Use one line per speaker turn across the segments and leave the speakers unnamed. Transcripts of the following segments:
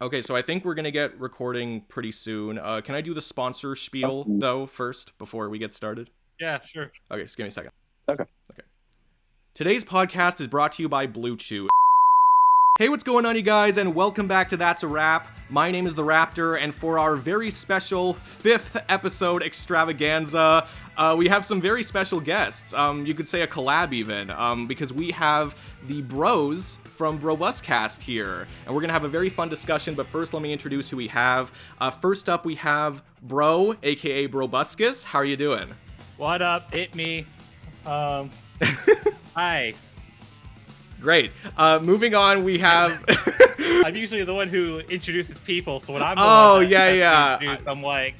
Okay, so I think we're gonna get recording pretty soon. Can I do the sponsor spiel though first before we get started?
Yeah, sure.
Okay, just give me a second.
Okay.
Today's podcast is brought to you by Blue Chew. Hey, what's going on, you guys, and welcome back to That's a Wrap. My name is The Raptor, and for our very special 5th episode extravaganza, we have some very special guests. You could say a collab even, because we have the bros from Brobuscast here, and we're gonna have a very fun discussion, but first let me introduce who we have. First up, we have Bro, aka Brobuscus. How are you doing?
What up? Hit me. Hi.
Great. Moving on, we have...
I'm usually the one who introduces people, so when I'm introduced, I'm like,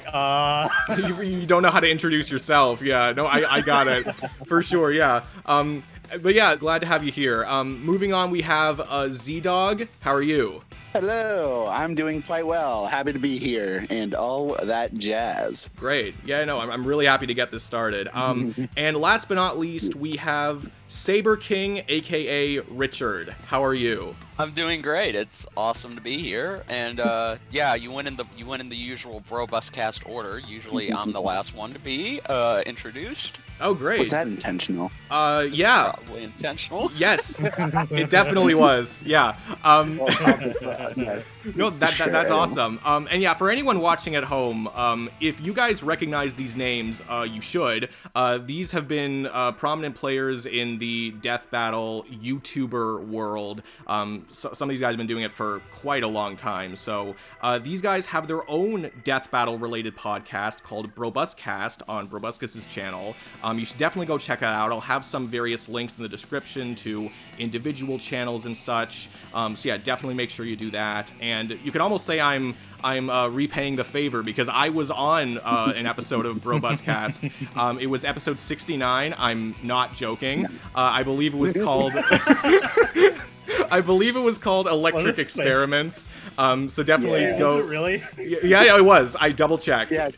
you don't know how to introduce yourself. Yeah, no, I got it. For sure, yeah. But yeah, glad to have you here. Moving on, we have ZDogg. How are you?
Hello, I'm doing quite well. Happy to be here and all that jazz.
Great. Yeah, no, I'm really happy to get this started. And last but not least, we have SaberKing, aka Richard. How are you?
I'm doing great. It's awesome to be here, and yeah, you went in the usual Brobuscast order. Usually, I'm the last one to be introduced.
Oh, great.
Was that intentional?
Yeah.
Probably intentional.
Yes, it definitely was. Yeah. No, that's awesome. And yeah, for anyone watching at home, if you guys recognize these names, you should. These have been prominent players in the death battle YouTuber world. So some of these guys have been doing it for quite a long time. So these guys have their own death battle related podcast called Brobuscast on Brobuscus's channel. You should definitely go check it out. I'll have some various links in the description to individual channels and such. So yeah, definitely make sure you do that. And you could almost say I'm repaying the favor because I was on an episode of Brobuscast. It was episode 69. I'm not joking. I believe it was called... I believe it was called Electric Experiments. So definitely go...
Was it really?
Yeah, it was. I double checked.
Yeah,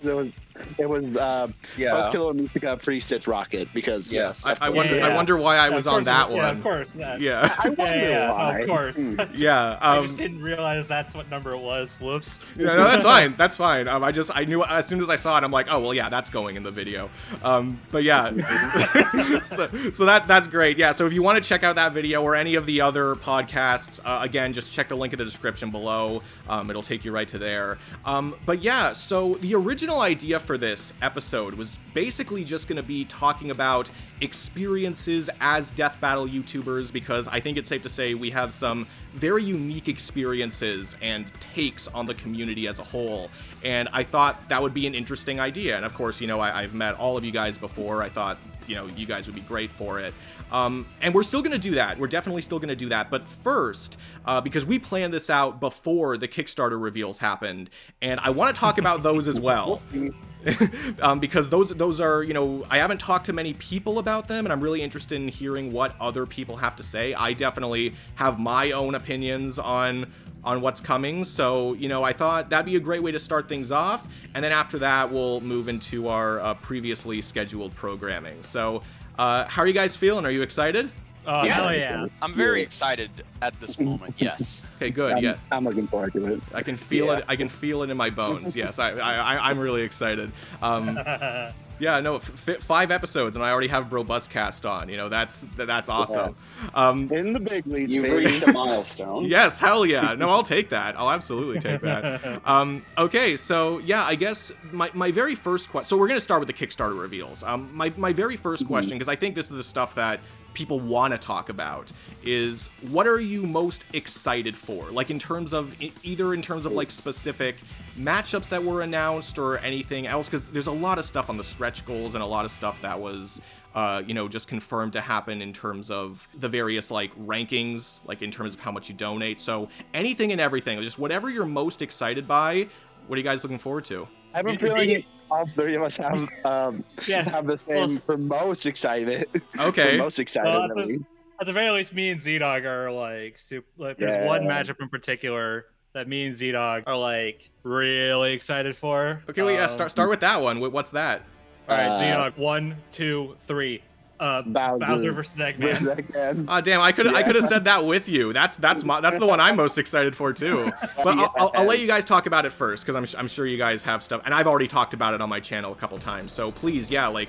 it was Buzzkiller and Musica Pre-Stitch Rocket because
I wonder why I was on that one.
Yeah, of course.
Yeah.
I wonder why.
Of course.
Yeah.
I just didn't realize that's what number it was. Whoops.
Yeah, no, that's fine. That's fine. I knew as soon as I saw it, I'm like, oh well, yeah, that's going in the video. But yeah, so that's great. Yeah. So if you want to check out that video or any of the other podcasts, again, just check the link in the description below. It'll take you right to there. But yeah, so the original idea for this episode was basically just going to be talking about experiences as death battle YouTubers, because I think it's safe to say we have some very unique experiences and takes on the community as a whole, and I thought that would be an interesting idea. And of course, you know, I've met all of you guys before. I thought, you know, you guys would be great for it. And we're still going to do that. We're definitely still going to do that. But first, because we planned this out before the Kickstarter reveals happened, and I want to talk about those as well. Because those are, you know, I haven't talked to many people about them, and I'm really interested in hearing what other people have to say. I definitely have my own opinions on what's coming, so, you know, I thought that'd be a great way to start things off, and then after that, we'll move into our previously scheduled programming. So, how are you guys feeling? Are you excited?
Oh, hell yeah.
I'm very excited at this moment. Yes.
Okay, good. Yes.
I'm looking forward to it.
I can feel it. I can feel it in my bones. Yes, I'm really excited. Yeah, no, 5 episodes, and I already have Brobuscast on. You know, that's awesome.
In the big leagues,
You've
baby.
reached a milestone.
Yes, hell yeah. No, I'll take that. I'll absolutely take that. Okay, so yeah, I guess my very first question. So we're gonna start with the Kickstarter reveals. My very first question, because I think this is the stuff that people want to talk about, is what are you most excited for? Like in terms of either in terms of like specific matchups that were announced or anything else, because there's a lot of stuff on the stretch goals and a lot of stuff that was you know, just confirmed to happen in terms of the various like rankings, like in terms of how much you donate. So anything and everything, just whatever you're most excited by. What are you guys looking forward to?
I have a feeling all 3 of us have the same for most excited.
Okay.
For most excited. Really.
At the very least, me and ZDogg are like there's one matchup in particular that me and ZDogg are like really excited for.
Okay, well, yeah, start with that one. What's that?
All right, ZDogg, 1, 2, 3. Bowser versus Eggman.
Damn, I could have said that with you. That's the one I'm most excited for too. But I'll let you guys talk about it first because I'm sure you guys have stuff, and I've already talked about it on my channel a couple times. So please, yeah, like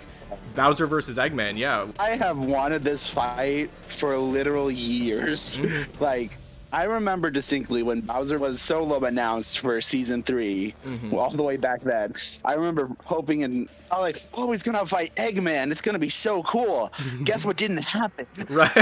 Bowser versus Eggman, yeah.
I have wanted this fight for literal years. Like, I remember distinctly when Bowser was solo announced for season 3, all the way back then. I remember hoping and he's gonna fight Eggman. It's gonna be so cool. Guess what didn't happen?
Right.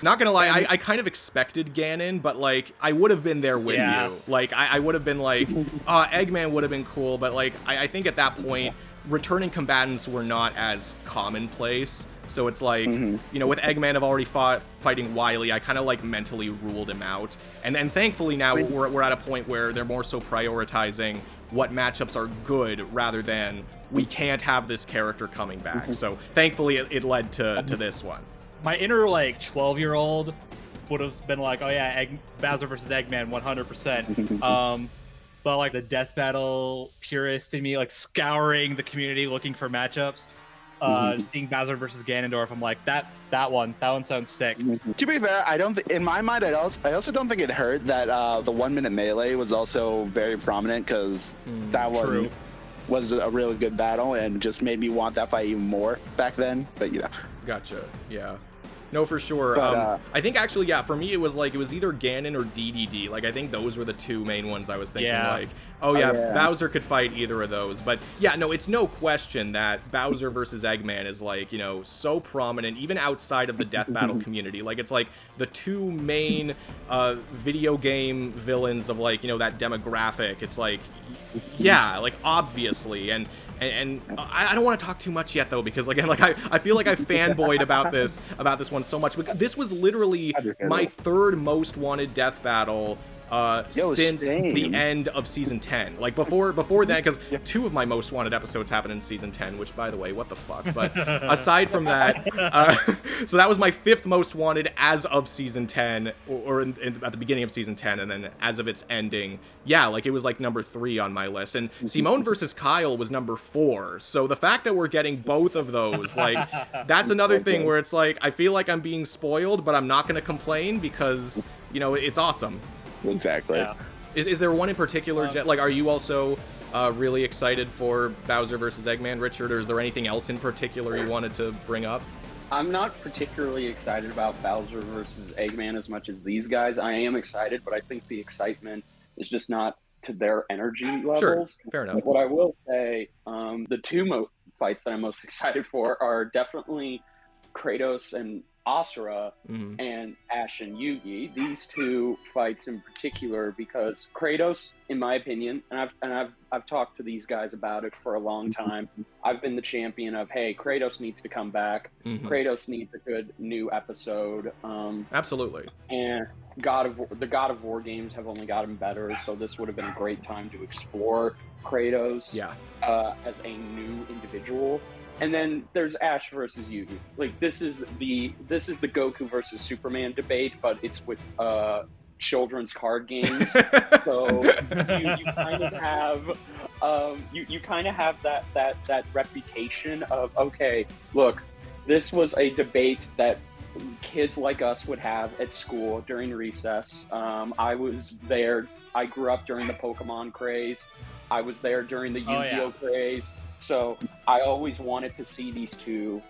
Not gonna lie, I kind of expected Ganon, but like I would have been there with you. Like I would have been like, Eggman would have been cool, but like I think at that point, returning combatants were not as commonplace. So it's like, you know, with Eggman have already fighting Wile, I kind of like mentally ruled him out. And thankfully now we're at a point where they're more so prioritizing what matchups are good rather than we can't have this character coming back. So thankfully it led to this one.
My inner like 12-year-old would have been like, oh yeah, Bowser versus Eggman 100%. But like the death battle purist in me, like scouring the community looking for matchups. Seeing Bowser versus Ganondorf, I'm like, that one sounds sick.
To be fair, I don't think, in my mind, I also don't think it hurt that the 1 minute melee was also very prominent, because that one was a really good battle and just made me want that fight even more back then. But you know,
gotcha. Yeah. No, for sure.
But,
I think actually, yeah, for me it was either Ganon or DDD. Like I think those were the two main ones I was thinking. Like, Bowser could fight either of those. But yeah, no, it's no question that Bowser versus Eggman is like, you know, so prominent even outside of the death battle community. Like it's like the two main video game villains of like, you know, that demographic. It's like, yeah, like obviously. And I don't want to talk too much yet though, because again, like I feel like I fanboyed about this one so much. This was literally my third most wanted death battle since the end of season 10. Like before then, because 2 of my most wanted episodes happened in season 10, which by the way, what the fuck. But aside from that, so that was my 5th most wanted as of season 10, or at the beginning of season 10, and then as of its ending, yeah, like it was like number 3 on my list. And Simone versus Kyle was number 4. So the fact that we're getting both of those, like, that's another thing where it's like I feel like I'm being spoiled, but I'm not gonna complain because, you know, it's awesome.
Exactly.
Yeah.
Is there one in particular, like, are you also really excited for Bowser versus Eggman, Richard, or is there anything else in particular you wanted to bring up?
I'm not particularly excited about Bowser versus Eggman as much as these guys. I am excited, but I think the excitement is just not to their energy levels.
Sure, fair enough.
What I will say, the 2 fights that I'm most excited for are definitely Kratos and Asura and Ash and Yugi. These 2 fights in particular, because Kratos, in my opinion, and I've talked to these guys about it for a long time. I've been the champion of, hey, Kratos needs to come back. Kratos needs a good new episode.
Absolutely.
And the God of War games have only gotten better, so this would have been a great time to explore Kratos as a new individual. And then there's Ash versus Yugi. Like this is the Goku versus Superman debate, but it's with children's card games. So you kind of have you kind of have that reputation of, okay, look, this was a debate that kids like us would have at school during recess. I was there. I grew up during the Pokemon craze. I was there during the Yu-Gi-Oh craze. So I always wanted to see these 2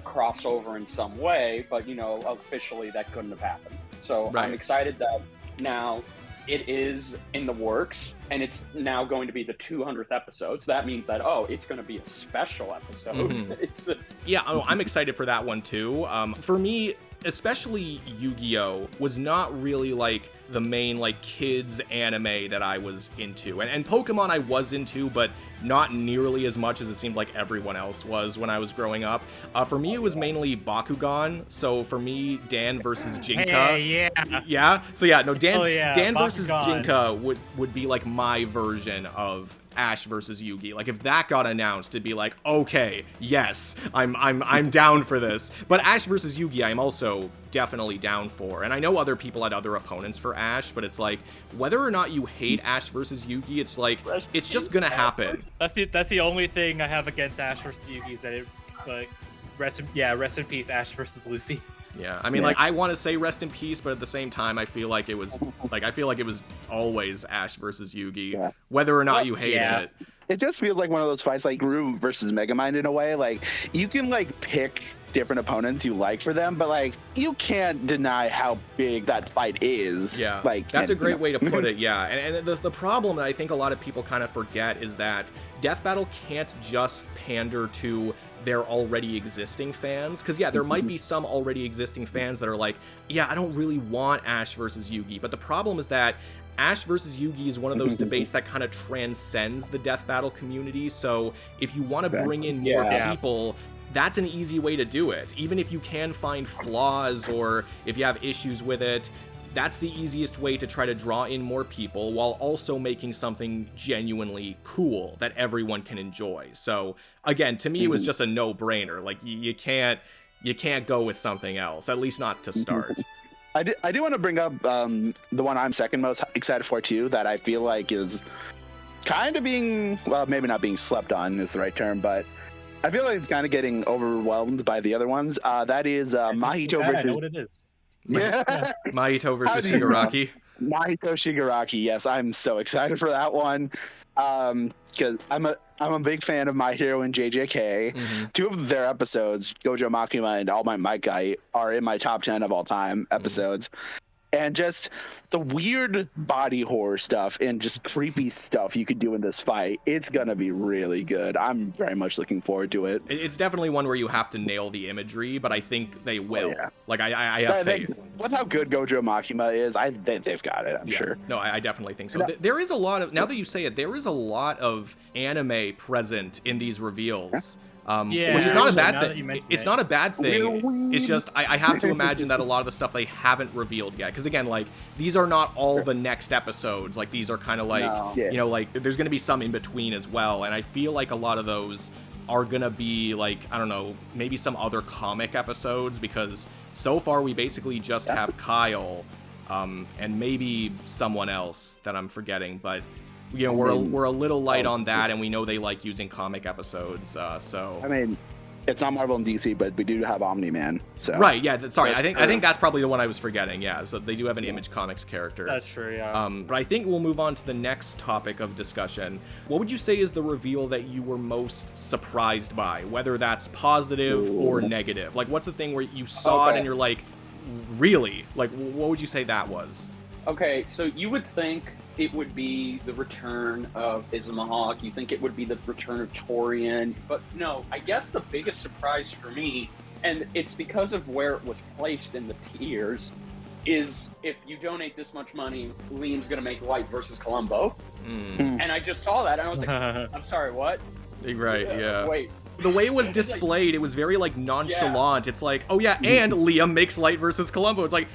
cross over in some way, but, you know, officially that couldn't have happened. So I'm excited that now it is in the works, and it's now going to be the 200th episode. So that means that, it's going to be a special episode. It's
I'm excited for that one too. For me, especially Yu-Gi-Oh was not really like the main like kids anime that I was into, and Pokemon I was into, but not nearly as much as it seemed like everyone else was when I was growing up. For me, it was mainly Bakugan. So for me, Dan versus Jinka.
Hey,
Dan versus
Bakugan.
Jinka would be like my version of Ash versus Yugi. Like if that got announced, it'd be like, okay, yes, I'm down for this. But Ash versus Yugi, I'm also definitely down for. And I know other people had other opponents for Ash, but it's like whether or not you hate Ash versus Yugi, it's like it's just gonna happen.
That's the only thing I have against Ash versus Yugi is that it, like, rest in peace, Ash versus Lucy.
Yeah, I mean, like, I want to say rest in peace, but at the same time, I feel like it was always Ash versus Yugi, whether or not you hated it.
It just feels like one of those fights like Gru versus Megamind in a way. Like, you can, like, pick different opponents you like for them, but, like, you can't deny how big that fight is.
Yeah,
like,
that's a great way to put it, yeah. And the problem that I think a lot of people kind of forget is that Death Battle can't just pander to their already existing fans, because there might be some already existing fans that are like, yeah, I don't really want Ash versus Yugi, but the problem is that Ash versus Yugi is one of those debates that kind of transcends the Death Battle community, so if you want to bring in more people, that's an easy way to do it. Even if you can find flaws or if you have issues with it, that's the easiest way to try to draw in more people while also making something genuinely cool that everyone can enjoy. So again, to me, it was just a no-brainer. Like, you can't go with something else, at least not to start.
I do want to bring up the one I'm second most excited for too, that I feel like is kind of being, well, maybe not being slept on is the right term, but I feel like it's kind of getting overwhelmed by the other ones. That is Mahito versus...
I know what it is.
Yeah.
Mahito versus Shigaraki.
Mahito Shigaraki, yes, I'm so excited for that one. Because I'm a big fan of My Hero and JJK. Two of their episodes, Gojo Makima and All Might Might Guy, are in my top 10 of all time episodes. And just the weird body horror stuff and just creepy stuff you could do in this fight, it's gonna be really good. I'm very much looking forward to it.
It's definitely one where you have to nail the imagery, but I think they will. Like, I have faith.
With how good Gojo Makima is, they've got it, I'm sure.
No, I definitely think so. There is a lot of, now that you say it, there is a lot of anime present in these reveals. Which is not a bad thing. It's not a bad thing. It's just I have to imagine that a lot of the stuff they haven't revealed yet. Because again, like, these are not all the next episodes. Like, these are kind of like, you know, like, there's going to be some in between as well. And I feel like a lot of those are going to be like, I don't know, maybe some other comic episodes. Because so far we basically just have Kyle and maybe someone else that I'm forgetting. But you know, we're a little light on that, and we know they like using comic episodes. So
I mean, it's not Marvel and DC, but we do have Omni-Man. So
right, yeah. Sorry, I think that's probably the one I was forgetting. Yeah, so they do have an Image Comics character.
That's true. Yeah.
But I think we'll move on to the next topic of discussion. What would you say is the reveal that you were most surprised by, whether that's positive or negative? Like, what's the thing where you saw it and you're like, really? Like, what would you say that was?
Okay, so you would think it would be the return of Izumahawk. You think it would be the return of Torian. But no, I guess the biggest surprise for me, and it's because of where it was placed in the tiers, is if you donate this much money, Liam's going to make Light versus Columbo. And I just saw that, and I was like, I'm sorry, what?
Right, yeah.
Wait.
The way it was displayed, it was very, like, nonchalant. It's like, oh yeah, and Liam makes Light versus Columbo. It's like,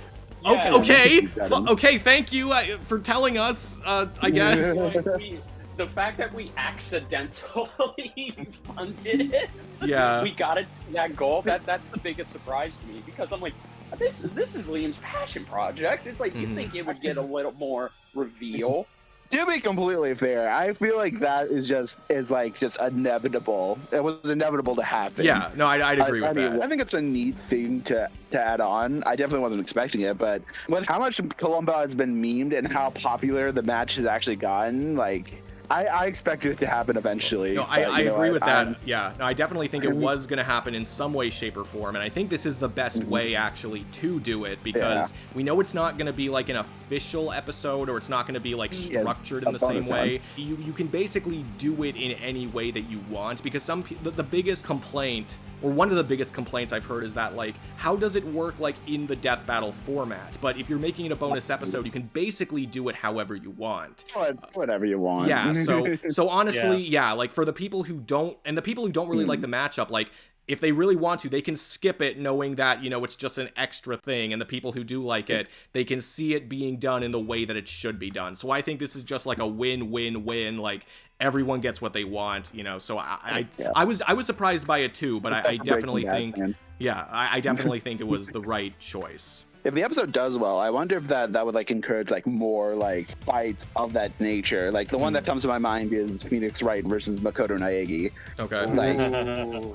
Yeah.
Okay, thank you for telling us, I guess.
The fact that we accidentally funded it, we got it, that goal, that's the biggest surprise to me, because I'm like, this is Liam's passion project. It's like, you think it would get a little more reveal.
To be completely fair, I feel like that is just inevitable. It was inevitable to happen.
Yeah, no, I'd agree with that.
I think it's a neat thing to add on. I definitely wasn't expecting it, but with how much Columbo has been memed and how popular the match has actually gotten, like, I expected it to happen eventually.
No, I agree with that. Yeah, no, I definitely think it was going to happen in some way, shape, or form, and I think this is the best way, actually, to do it, because we know it's not going to be, like, an official episode, or it's not going to be, like, structured in the same way. You can basically do it in any way that you want, because the biggest complaint, or one of the biggest complaints I've heard, is that, like, how does it work, like, in the Death Battle format? But if you're making it a bonus episode, you can basically do it however you want.
Whatever you want.
Yeah, so honestly, like, for the people who don't, and the people who don't really like the matchup, like, if they really want to, they can skip it knowing that, you know, it's just an extra thing, and the people who do like it, they can see it being done in the way that it should be done. So I think this is just like a win-win-win, like, everyone gets what they want, you know. So I was surprised by it too, but I definitely think I definitely think it was the right choice.
if the episode does well, I wonder if that would like encourage like more like fights of that nature. Like the one that comes to my mind is Phoenix Wright versus Makoto Naegi.
Okay.
Like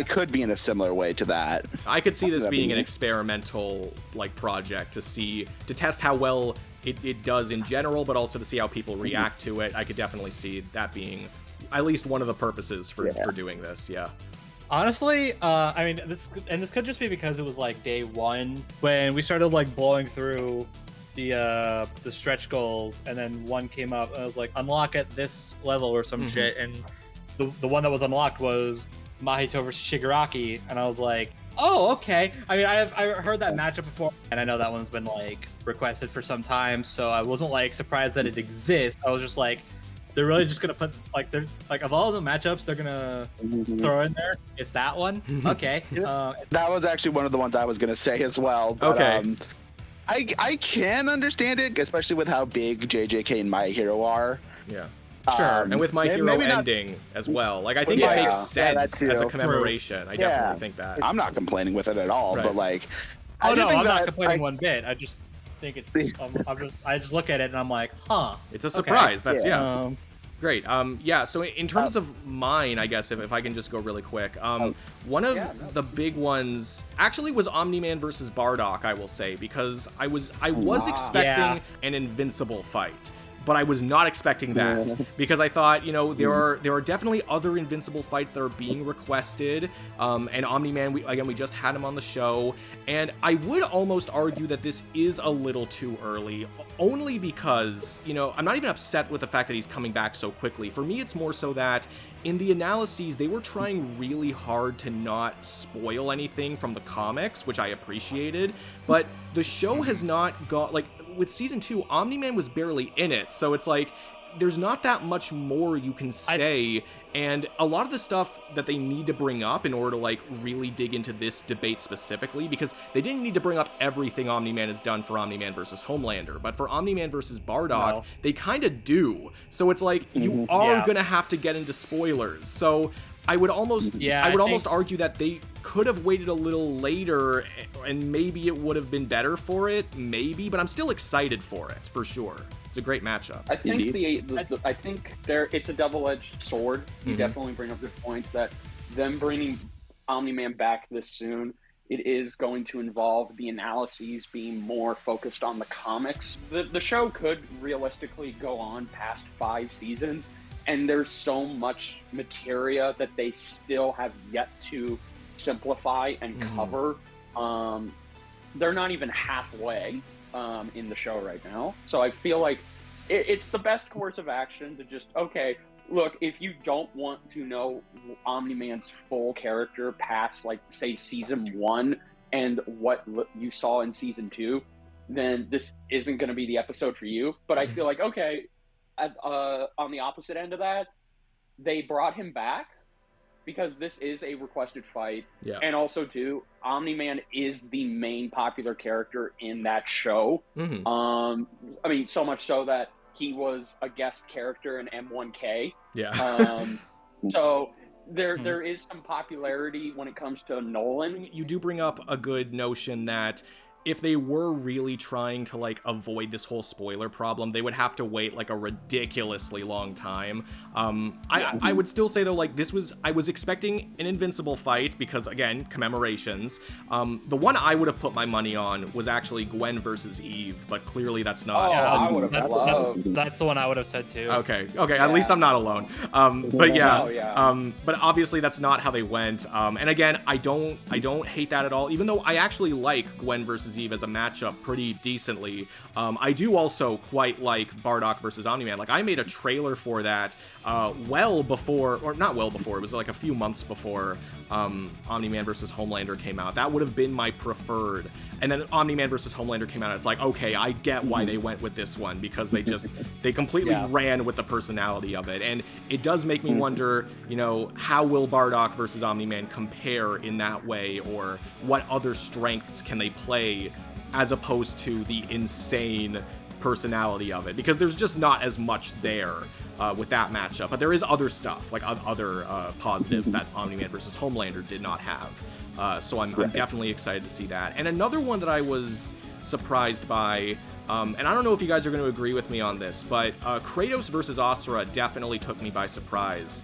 it could be in a similar way to that.
I could see this being an experimental like project to test how well it does in general, but also to see how people react to it. I could definitely see that being at least one of the purposes for doing this. Yeah.
Honestly, I mean, this could just be because it was like day one when we started like blowing through the stretch goals, and then one came up and I was like, unlock at this level or some shit, and the one that was unlocked was Mahito versus Shigaraki, and I was like, oh, okay. I mean, I heard that matchup before, and I know that one's been like requested for some time, so I wasn't like surprised that it exists. I was just like, they're really just gonna put like they're like of all the matchups they're gonna throw in there, it's that one. Okay.
That was actually one of the ones I was gonna say as well. But,
okay.
I can understand it, especially with how big JJK and My Hero are.
Yeah. Sure. And with My Hero ending as well. Like I think it makes sense as a commemoration. I definitely think that.
I'm not complaining with it at all, but like
I'm not complaining one bit. I just think it's I just look at it and I'm like, huh.
It's a surprise. Okay. That's great. Yeah, so in terms of mine, I guess if I can just go really quick, one of the big ones actually was Omni-Man versus Bardock, I will say, because I was expecting an Invincible fight. But I was not expecting that because I thought, you know, there are definitely other Invincible fights that are being requested. And Omni-Man, we just had him on the show. And I would almost argue that this is a little too early, only because, you know, I'm not even upset with the fact that he's coming back so quickly. For me, it's more so that in the analyses, they were trying really hard to not spoil anything from the comics, which I appreciated. But the show has not got, like, with season 2, Omni-Man was barely in it, so it's like there's not that much more you can say, and a lot of the stuff that they need to bring up in order to like really dig into this debate specifically, because they didn't need to bring up everything Omni-Man has done for Omni-Man versus Homelander, but for Omni-Man versus Bardock, they kind of do. So it's like you are gonna have to get into spoilers. So I would almost argue that they could have waited a little later, and maybe it would have been better for it, maybe. But I'm still excited for it, for sure. It's a great matchup.
I think I think it's a double-edged sword. You definitely bring up good points that them bringing Omni-Man back this soon, it is going to involve the analyses being more focused on the comics. The show could realistically go on past 5 seasons. And there's so much materia that they still have yet to simplify and cover. They're not even halfway in the show right now. So I feel like it's the best course of action to just, okay, look, if you don't want to know Omni-Man's full character past, like, say, season 1 and what you saw in season 2, then this isn't going to be the episode for you. But I feel like, okay, on the opposite end of that, they brought him back because this is a requested fight, and also too, Omni-Man is the main popular character in that show. I mean, so much so that he was a guest character in M1K. So there is some popularity when it comes to Nolan.
You do bring up a good notion that if they were really trying to like avoid this whole spoiler problem, they would have to wait like a ridiculously long time. I would still say though, like I was expecting an Invincible fight because again, commemorations. The one I would have put my money on was actually Gwen versus Eve, but clearly that's not.
I would have loved.
That's the one I would have said too.
Okay. At least I'm not alone. But but obviously that's not how they went. And again, I don't hate that at all. Even though I actually like Gwen versus Eve as a matchup pretty decently. I do also quite like Bardock versus Omni-Man. Like I made a trailer for that well before, or not well before, it was like a few months before Omni-Man versus Homelander came out. That would have been my preferred. And then Omni-Man versus Homelander came out, and it's like, okay, I get why they went with this one, because they completely ran with the personality of it. And it does make me wonder, you know, how will Bardock versus Omni-Man compare in that way, or what other strengths can they play as opposed to the insane personality of it, because there's just not as much there with that matchup. But there is other stuff, like other positives that Omni-Man versus Homelander did not have. So I'm definitely excited to see that. And another one that I was surprised by, and I don't know if you guys are going to agree with me on this, but Kratos versus Asura definitely took me by surprise.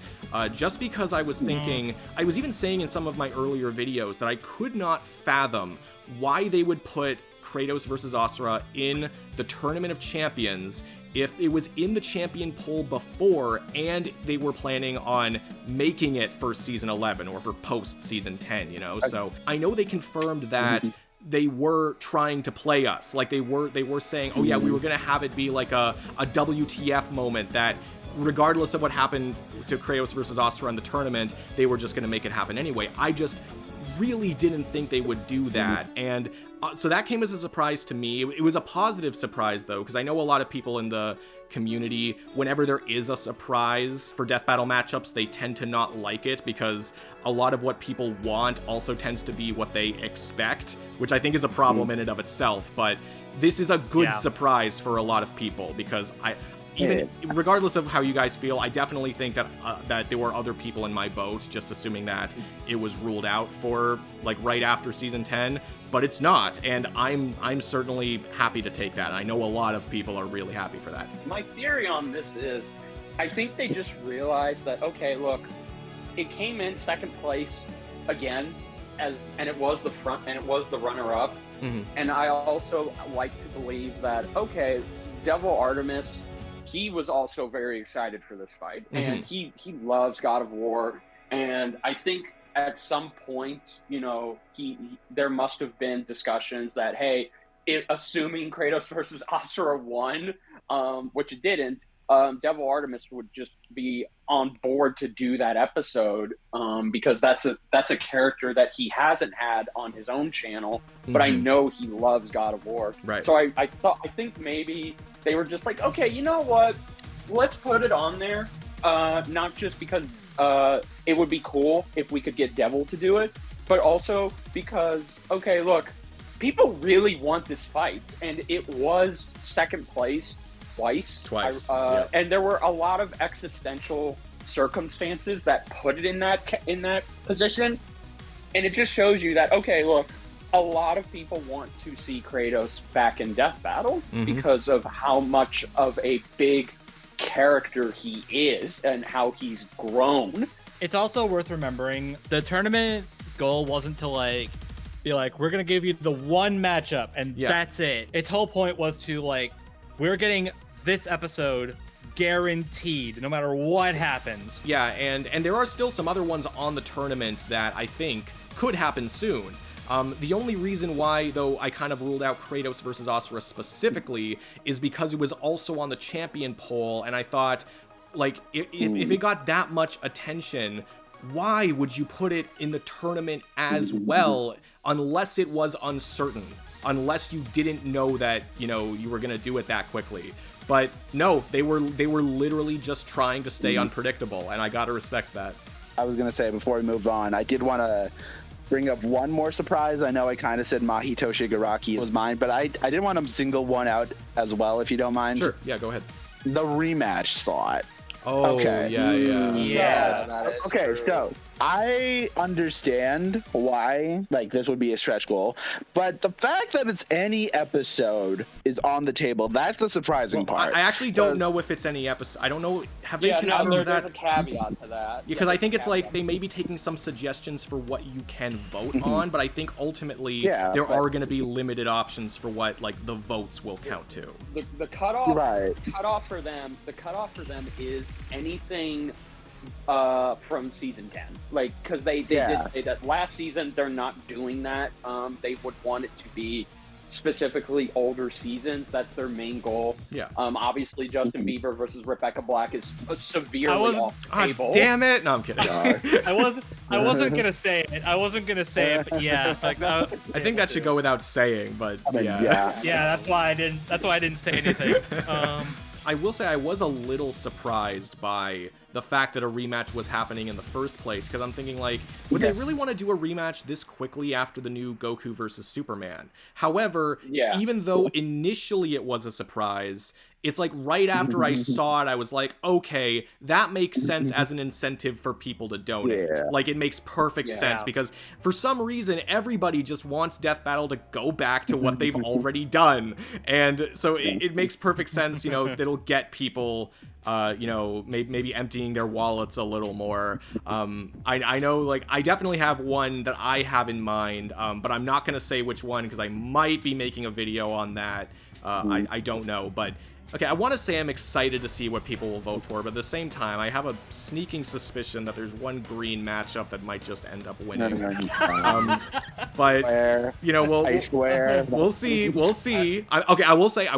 Just because I was thinking, I was even saying in some of my earlier videos that I could not fathom why they would put Kratos versus Asura in the Tournament of Champions if it was in the champion pool before and they were planning on making it for season 11 or for post season 10, you know? So I know they confirmed that they were trying to play us. Like they were saying, oh yeah, we were going to have it be like a WTF moment that regardless of what happened to Kratos versus Asura in the tournament, they were just going to make it happen anyway. I just really didn't think they would do that. And so that came as a surprise to me. It was a positive surprise, though, because I know a lot of people in the community, whenever there is a surprise for death battle matchups, they tend to not like it because a lot of what people want also tends to be what they expect, which I think is a problem in and of itself. But this is a good surprise for a lot of people because even regardless of how you guys feel, I definitely think that that there were other people in my boat, just assuming that it was ruled out for like right after season 10, but it's not, and I'm certainly happy to take that. I know a lot of people are really happy for that.
My theory on this is, I think they just realized that, okay, look, it came in second place again, and it was the runner-up, and I also like to believe that, okay, Devil Artemis, he was also very excited for this fight, and he loves God of War, and I think at some point, you know, there must have been discussions that, hey, assuming Kratos versus Asura won, which it didn't, Devil Artemis would just be on board to do that episode, because that's a character that he hasn't had on his own channel, but I know he loves God of War.
Right.
So I think maybe they were just like, okay, you know what? Let's put it on there. Not just because it would be cool if we could get Devil to do it, but also because, okay, look, people really want this fight, and it was second place twice. And there were a lot of existential circumstances that put it in that position, and it just shows you that, okay, look, a lot of people want to see Kratos back in Death Battle because of how much of a big character he is and how he's grown.
It's also worth remembering the tournament's goal wasn't to be like, we're gonna give you the one matchup and that's it. Its whole point was to we're getting this episode guaranteed no matter what happens.
Yeah, and there are still some other ones on the tournament that I think could happen soon. The only reason why, though, I kind of ruled out Kratos versus Asura specifically is because it was also on the champion poll, and I thought, if it got that much attention, why would you put it in the tournament as well, unless it was uncertain, unless you didn't know that, you were going to do it that quickly. But no, they were literally just trying to stay unpredictable, and I gotta respect that.
I was going to say, before we move on, I did want to bring up one more surprise. I know I kind of said Mahito Shigaraki was mine, but I did want to single one out as well, if you don't mind.
Sure, yeah, go ahead.
The rematch slot.
Oh,
okay.
Yeah.
Okay,
true.
So I understand why this would be a stretch goal, but the fact that it's any episode is on the table, that's the surprising part.
I actually don't know if it's any episode. I don't know. Have they confirmed that?
There's a caveat to that.
Because I think it's they may be taking some suggestions for what you can vote on, but I think ultimately there are going to be limited options for what the votes will count to.
The cutoff for them is anything from season 10, because they did say that last season they're not doing that. They would want it to be specifically older seasons. That's their main goal. Obviously Justin Bieber versus Rebecca Black is severely off the table.
Damn it. No, I'm kidding.
I wasn't gonna say it, but yeah,
I think that should go without saying, but
yeah, that's why I didn't say anything.
I will say I was a little surprised by the fact that a rematch was happening in the first place, because I'm thinking, would they really want to do a rematch this quickly after the new Goku versus Superman? However, even though initially it was a surprise, it's like right after I saw it, I was like, okay, that makes sense as an incentive for people to donate. Like, it makes perfect sense, because for some reason, everybody just wants Death Battle to go back to what they've already done. And so it makes perfect sense, you know, it'll get people, you know, maybe emptying their wallets a little more. I know, like, I definitely have one that I have in mind, but I'm not going to say which one, because I might be making a video on that. I don't know, but okay, I want to say I'm excited to see what people will vote for, but at the same time, I have a sneaking suspicion that there's one green matchup that might just end up winning. But you know, we'll see. We'll see. I will say,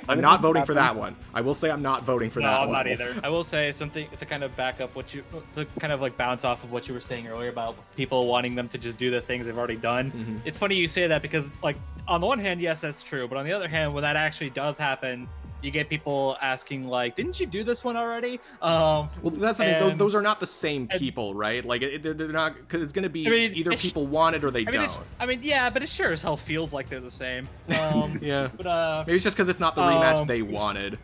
I'm not voting for that one. I will say I'm not voting for that one.
No, I'm not either. I will say something to kind of back up to kind of like bounce off of what you were saying earlier about people wanting them to just do the things they've already done. It's funny you say that, because, like, on the one hand, yes, that's true, but on the other hand, when that actually does happen, you get people asking, like, didn't you do this one already? Well,
that's the thing. Those are not the same people, right? Like, they're not, because it's going to be either people want it or they don't.
Yeah, but it sure as hell feels like they're the same.
Yeah.
But
maybe it's just because it's not the rematch they wanted.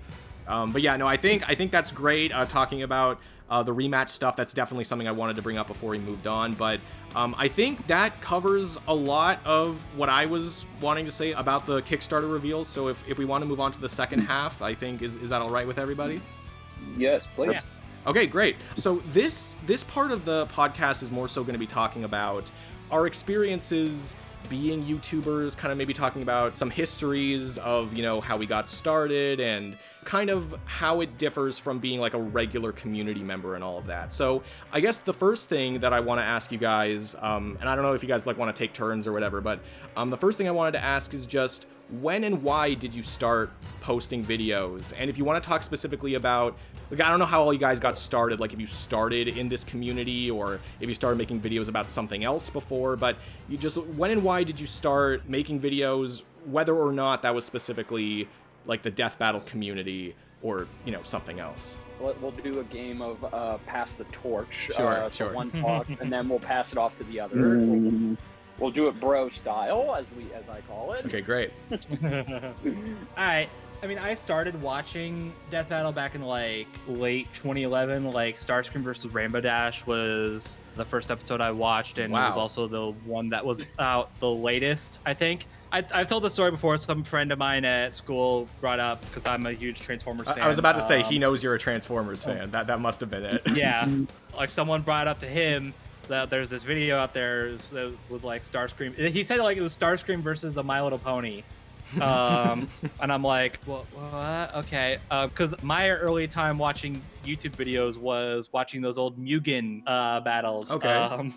But yeah, no, I think that's great. Talking about the rematch stuff, that's definitely something I wanted to bring up before we moved on. But I think that covers a lot of what I was wanting to say about the Kickstarter reveals. So if we want to move on to the second half, I think, is that all right with everybody?
Yes, please.
Yeah.
Okay, great. So this part of the podcast is more so going to be talking about our experiences being YouTubers, kind of maybe talking about some histories of, you know, how we got started and kind of how it differs from being like a regular community member and all of that. So I guess the first thing that I want to ask you guys, and I don't know if you guys like want to take turns or whatever, but the first thing I wanted to ask is just, when and why did you start posting videos? And if you want to talk specifically about, like, I don't know how all you guys got started, like if you started in this community or if you started making videos about something else before, but you just, when and why did you start making videos, whether or not that was specifically like the Death Battle community or, you know, something else?
We'll do a game of pass the torch.
Sure.
One talk, and then we'll pass it off to the other. We'll do it bro style, as I call it.
Okay, great.
Alright. I mean, I started watching Death Battle back in, like, late 2011. Like, Starscream versus Rainbow Dash was the first episode I watched, and it was also the one that was out the latest, I think. I've told the story before. Some friend of mine at school brought up, because I'm a huge Transformers fan.
I was about to say, he knows you're a Transformers fan. That must have been it.
Yeah. Like, someone brought up to him that there's this video out there that was like Starscream. He said, like, it was Starscream versus a My Little Pony. And I'm like, well, what? Okay. Because my early time watching YouTube videos was watching those old Mugen battles.
Okay.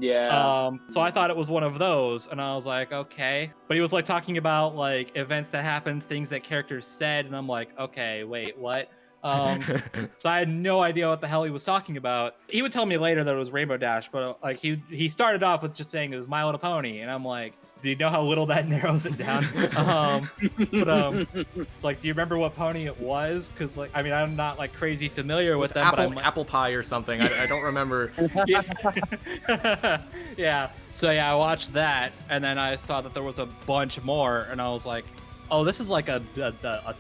Yeah.
So I thought it was one of those, and I was like, okay. But he was like talking about like events that happened, things that characters said, and I'm like, okay, wait, what? So I had no idea what the hell he was talking about. He would tell me later that it was Rainbow Dash, but like he started off with just saying it was My Little Pony, and I'm like, do you know how little that narrows it down? It's like, do you remember what pony it was? Because, like, I mean, I'm not like crazy familiar with them.
Apple pie or something. I don't remember.
Yeah. So yeah, I watched that, and then I saw that there was a bunch more, and I was like, oh, this is like a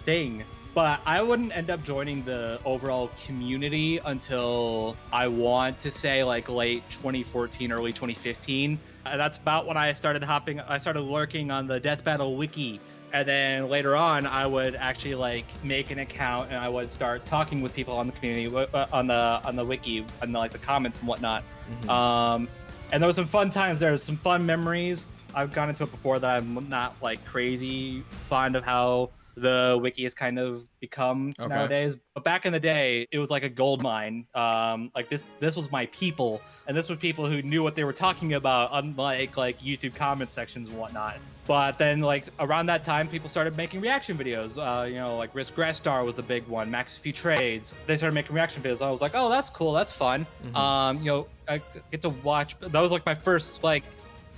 thing. But I wouldn't end up joining the overall community until I want to say like late 2014, early 2015. That's about when I started lurking on the Death Battle wiki. And then later on, I would actually like make an account, and I would start talking with people on the community, on the wiki, and like the comments and whatnot. Mm-hmm. And there was some fun times. There was some fun memories. I've gone into it before that I'm not like crazy fond of how the wiki has kind of become nowadays. But back in the day, it was like a gold mine. Like this was my people, and this was people who knew what they were talking about, unlike like YouTube comment sections and whatnot. But then like around that time, people started making reaction videos. You know, like Risk Restar was the big one, Max Few Trades. They started making reaction videos. I was like, oh, that's cool, that's fun. Mm-hmm. You know, I get to watch. That was like my first like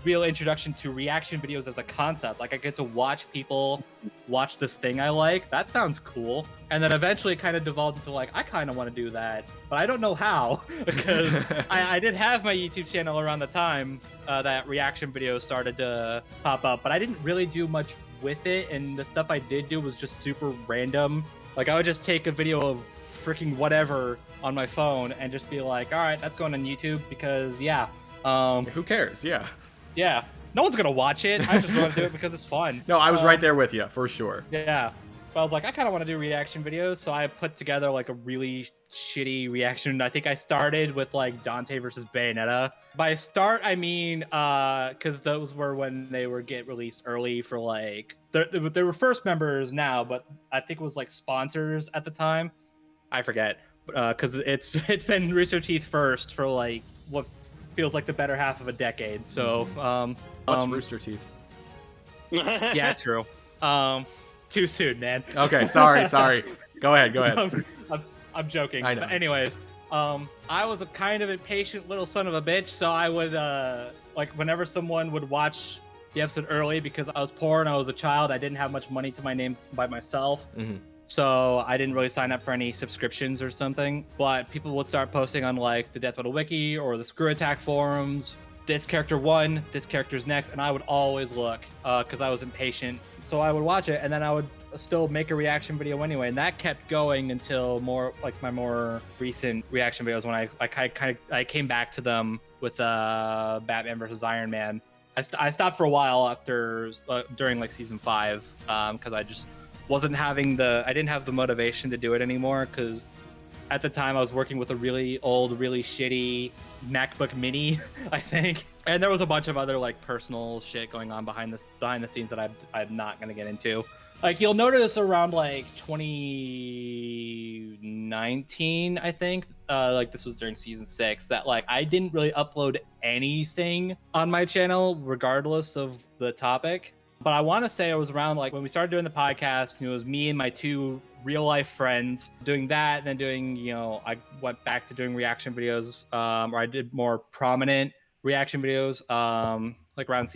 real introduction to reaction videos as a concept. Like I get to watch people watch this thing I like. That sounds cool. And then eventually it kind of devolved into like, I kind of want to do that, but I don't know how, because I did have my YouTube channel around the time that reaction videos started to pop up, but I didn't really do much with it. And the stuff I did do was just super random. Like I would just take a video of freaking whatever on my phone and just be like, all right, that's going on YouTube because
who cares? Yeah.
Yeah. No one's gonna watch it. I just want to do it because it's fun.
No, I was right there with you for sure.
Yeah. But I was like, I kind of want to do reaction videos, so I put together like a really shitty reaction. I think I started with like Dante versus Bayonetta. By start, I mean, because those were when they were get released early for like, they were first members now, but I think it was like sponsors at the time. I forget, because it's been Rooster Teeth first for like what feels like the better half of a decade. So,
what's Rooster Teeth?
Yeah, true. Too soon, man.
Okay, sorry. Go ahead.
I'm joking.
I know.
But anyways, I was a kind of impatient little son of a bitch, so I would like whenever someone would watch the episode early, because I was poor and I was a child, I didn't have much money to my name by myself. So I didn't really sign up for any subscriptions or something. But people would start posting on like the Death Metal Wiki or the Screw Attack forums. This character won, this character's next, and I would always look because I was impatient. So I would watch it, and then I would still make a reaction video anyway, and that kept going until more like my more recent reaction videos when I came back to them with Batman versus Iron Man. I stopped for a while after during like season 5 because I just wasn't having I didn't have the motivation to do it anymore because at the time I was working with a really old, really shitty MacBook Mini, I think. And there was a bunch of other like personal shit going on behind the scenes that I'm not gonna get into. Like you'll notice around like 2019, I think, like this was during season 6, that like I didn't really upload anything on my channel regardless of the topic. But I want to say it was around like when we started doing the podcast, it was me and my 2 real life friends doing that, and then doing, I went back to doing reaction videos, or I did more prominent reaction videos, like around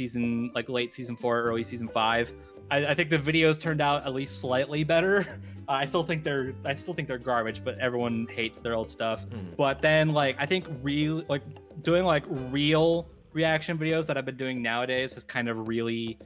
late season 4, early season 5. I think the videos turned out at least slightly better. I still think they're garbage, but everyone hates their old stuff. But then like I think doing like real reaction videos that I've been doing nowadays has kind of really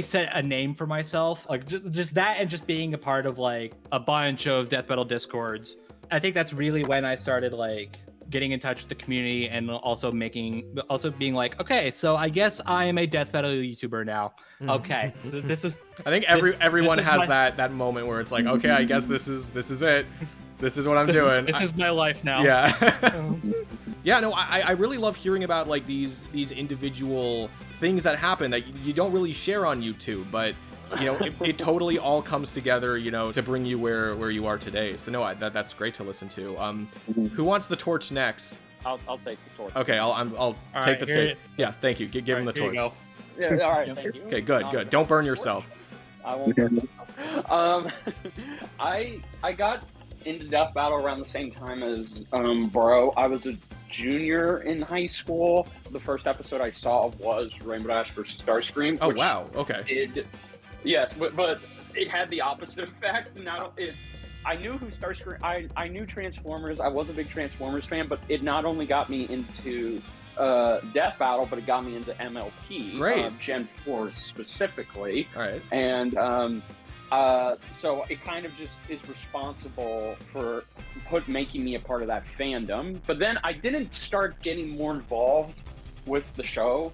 set a name for myself. Like just that, and just being a part of like a bunch of death metal discords. I think that's really when I started like getting in touch with the community, and also being like, okay, so I guess I am a death metal YouTuber now. Okay, so this is.
I think everyone has that moment where it's like, okay, I guess this is it. This is what I'm doing.
This is my life now.
Yeah. Yeah, no, I really love hearing about like these individual things that happen that you don't really share on YouTube, but it totally all comes together, to bring you where you are today. So no, that's great to listen to. Who wants the torch next?
I'll take the torch.
Okay, I'll take the torch. Yeah, thank you. Give him the torch.
You go.
Yeah, all right, thank you.
Okay, good. Don't burn yourself.
I won't burn myself. I got into Death Battle around the same time as Bro. I was a junior in high school. The first episode I saw was Rainbow Dash versus Starscream.
Oh wow, okay.
Yes, but it had the opposite effect. I knew who Starscream. I knew Transformers. I was a big Transformers fan, but it not only got me into Death Battle, but it got me into MLP.
Great.
Gen 4 specifically.
All right.
And so it kind of just is responsible for making me a part of that fandom. But then I didn't start getting more involved with the show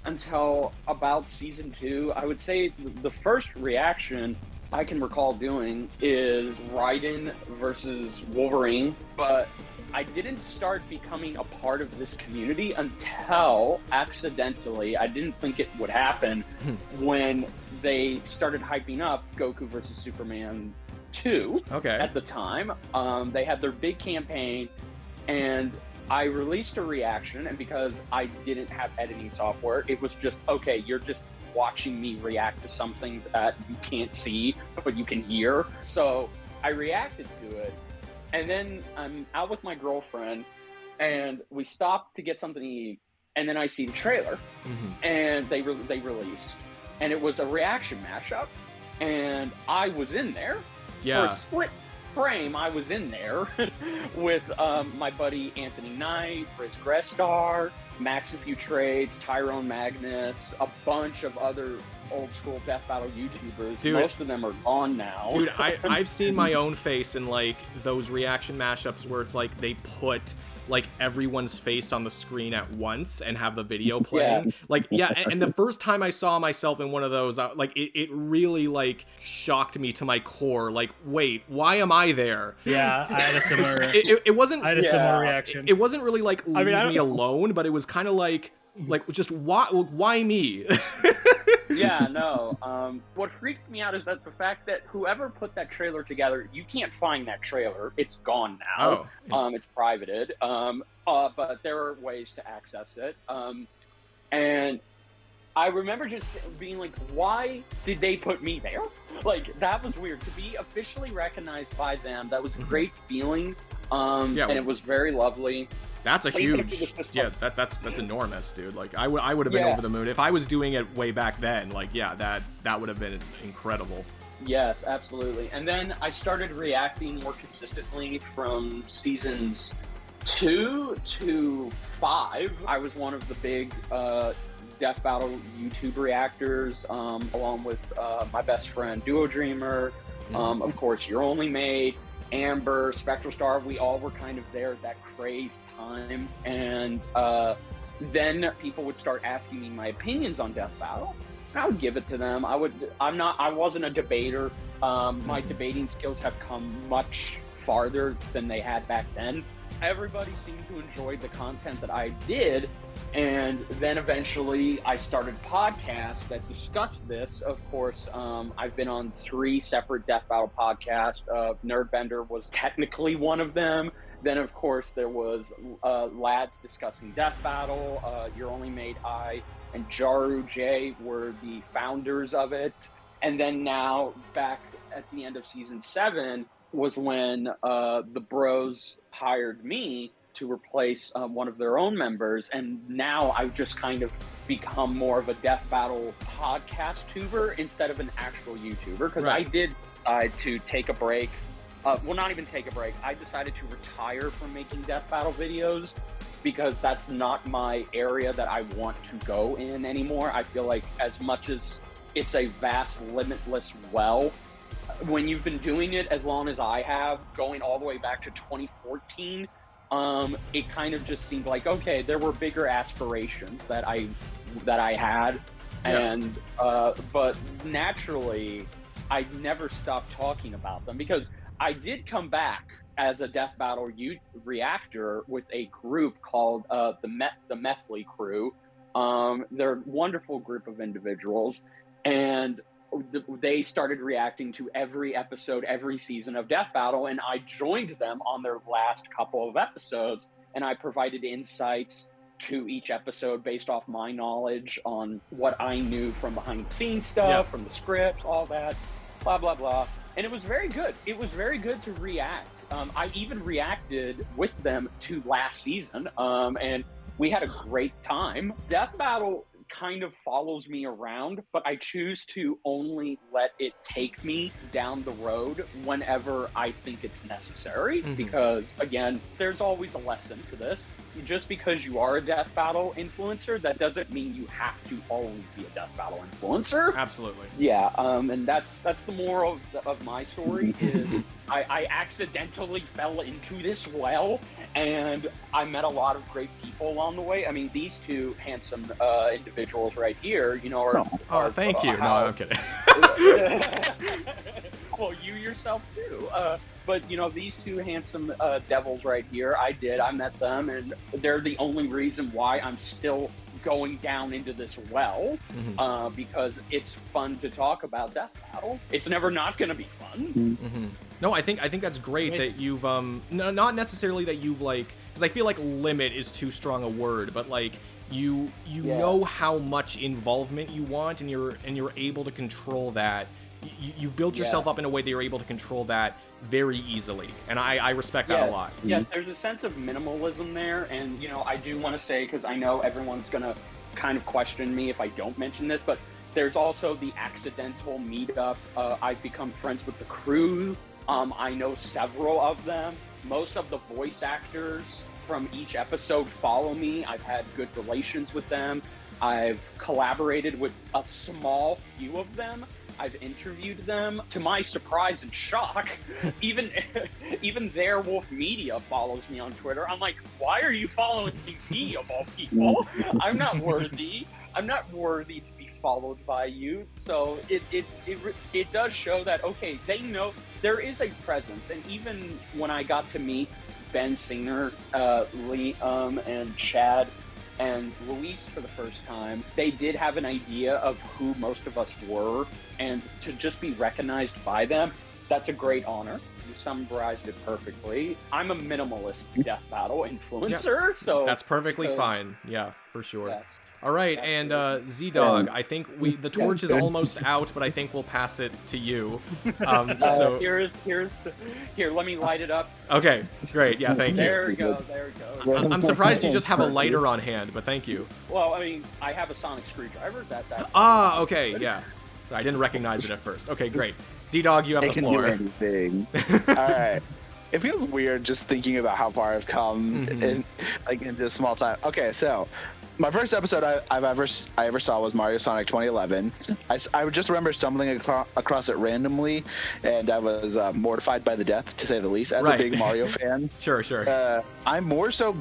until about season 2. I would say the first reaction I can recall doing is Raiden versus Wolverine, but I didn't start becoming a part of this community until accidentally, I didn't think it would happen, when they started hyping up Goku versus Superman 2 at the time. They had their big campaign, and I released a reaction, and because I didn't have editing software, it was just, okay, you're just watching me react to something that you can't see, but you can hear. So I reacted to it, and then I'm out with my girlfriend, and we stopped to get something to eat, and then I see the trailer, and they released, and it was a reaction mashup, and I was in there for a split frame. I was in there with my buddy Anthony Knight, Riz Grestar, Max A Few Trades, Tyrone Magnus, a bunch of other old school death battle YouTubers.
Dude,
most of them are gone now.
Dude, I've seen my own face in like those reaction mashups where it's like they put like everyone's face on the screen at once and have the video playing. Like, and the first time I saw myself in one of those, like it really like shocked me to my core. Like, wait, why am I there?
Yeah, I had a similar.
It wasn't.
I had a similar reaction.
It wasn't really like leave me alone, but it was kind of like just why me?
Yeah, no. What freaked me out is that the fact that whoever put that trailer together, you can't find that trailer. It's gone now. It's privated. But there are ways to access it. And I remember just being like, why did they put me there? Like, that was weird. To be officially recognized by them, that was a great feeling. And it was very lovely.
That's a huge, that's enormous, dude. Like, I would have been over the moon if I was doing it way back then. Like, that would have been incredible.
Yes, absolutely. And then I started reacting more consistently from seasons 2 to 5. I was one of the big Death Battle YouTube reactors, along with my best friend Duo Dreamer, of course, Your Only Mate, Amber, Spectral Star. We all were kind of there at that crazed time, and then people would start asking me my opinions on Death Battle, and I would give it to them. I wasn't a debater. My debating skills have come much farther than they had back then. Everybody seemed to enjoy the content that I did, and then eventually I started podcasts that discussed this. Of course, I've been on 3 separate Death Battle podcasts. Nerdbender was technically one of them. Then, of course, there was Lads discussing Death Battle. Your Only Mate, I, and Jaru J were the founders of it. And then now, back at the end of season 7, was when the bros hired me to replace one of their own members, and now I've just kind of become more of a Death Battle podcast tuber instead of an actual YouTuber, because I did decide to take a break. Well, not even take a break. I decided to retire from making Death Battle videos because that's not my area that I want to go in anymore. I feel like as much as it's a vast, limitless well, when you've been doing it as long as I have, going all the way back to 2014, it kind of just seemed like, okay, there were bigger aspirations that I had, and but naturally, I never stopped talking about them because I did come back as a Death Battle reactor with a group called the Methley Crew. They're a wonderful group of individuals, and they started reacting to every episode, every season of Death Battle, and I joined them on their last couple of episodes, and I provided insights to each episode based off my knowledge on what I knew from behind the scenes stuff, from the scripts, all that, blah, blah, blah. And it was very good. It was very good to react. I even reacted with them to last season, and we had a great time. Death Battle kind of follows me around, but I choose to only let it take me down the road whenever I think it's necessary, because again, there's always a lesson to this. Just because you are a Death Battle influencer, that doesn't mean you have to always be a Death Battle influencer.
Absolutely.
Yeah, and that's the moral of my story is I accidentally fell into this well, and I met a lot of great people along the way. I mean, these 2 handsome individuals right here, you know, are
thank you. No, I'm kidding.
Well, you yourself too. But, you know, these 2 handsome devils right here, I met them, and they're the only reason why I'm still going down into this well, because it's fun to talk about Death Battle. It's never not going to be fun.
No, I think that's great that you've, no, not necessarily that you've, like, because I feel like limit is too strong a word, but, like, you know how much involvement you want, and you're able to control that. You've built yourself up in a way that you're able to control that very easily, and I respect that a lot.
Yes, there's a sense of minimalism there, and you know, I do want to say, because I know everyone's gonna kind of question me if I don't mention this, but there's also the accidental meetup. I've become friends with the crew. I know several of them. Most of the voice actors from each episode follow me. I've had good relations with them. I've collaborated with a small few of them. I've interviewed them. To my surprise and shock, even their Wolf Media follows me on Twitter. I'm like, why are you following me of all people? I'm not worthy. I'm not worthy to be followed by you. So it does show that, okay, they know there is a presence. And even when I got to meet Ben Singer, Liam, and Chad and Luis for the first time, they did have an idea of who most of us were, and to just be recognized by them, that's a great honor. You summarized it perfectly. I'm a minimalist death battle influencer, so
that's perfectly fine. Yeah, for sure.
Yes.
All right, and ZDogg, I think the torch is almost out, but I think we'll pass it to you. So
here, let me light it up.
Okay, great. Yeah, thank you.
There we go.
I'm surprised you just have a lighter on hand, but thank you.
Well, I mean, I have a sonic screwdriver.
Okay, yeah. I didn't recognize it at first. Okay, great. ZDogg, you have the floor.
It can do anything. All right. It feels weird just thinking about how far I've come in this small time. Okay, so my first episode I ever saw was Mario Sonic 2011. I just remember stumbling across it randomly, and I was mortified by the death, to say the least, as a big Mario fan.
Sure.
I more so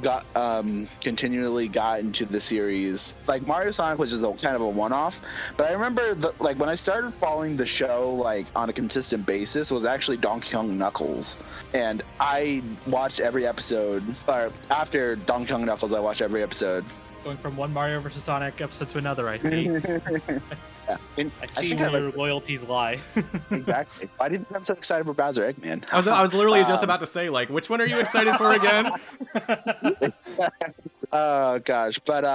continually got into the series. Like, Mario Sonic was just kind of a one-off, but I remember when I started following the show on a consistent basis was actually Donkey Kong Knuckles, and I watched every episode. Or after Donkey Kong Knuckles, I watched every episode.
Going from one Mario vs. Sonic episode to another, I see.
Yeah.
I see where your loyalties lie.
Exactly. Why didn't I'm so excited for Bowser Eggman?
I was literally just about to say, which one are you excited for again?
Oh gosh, but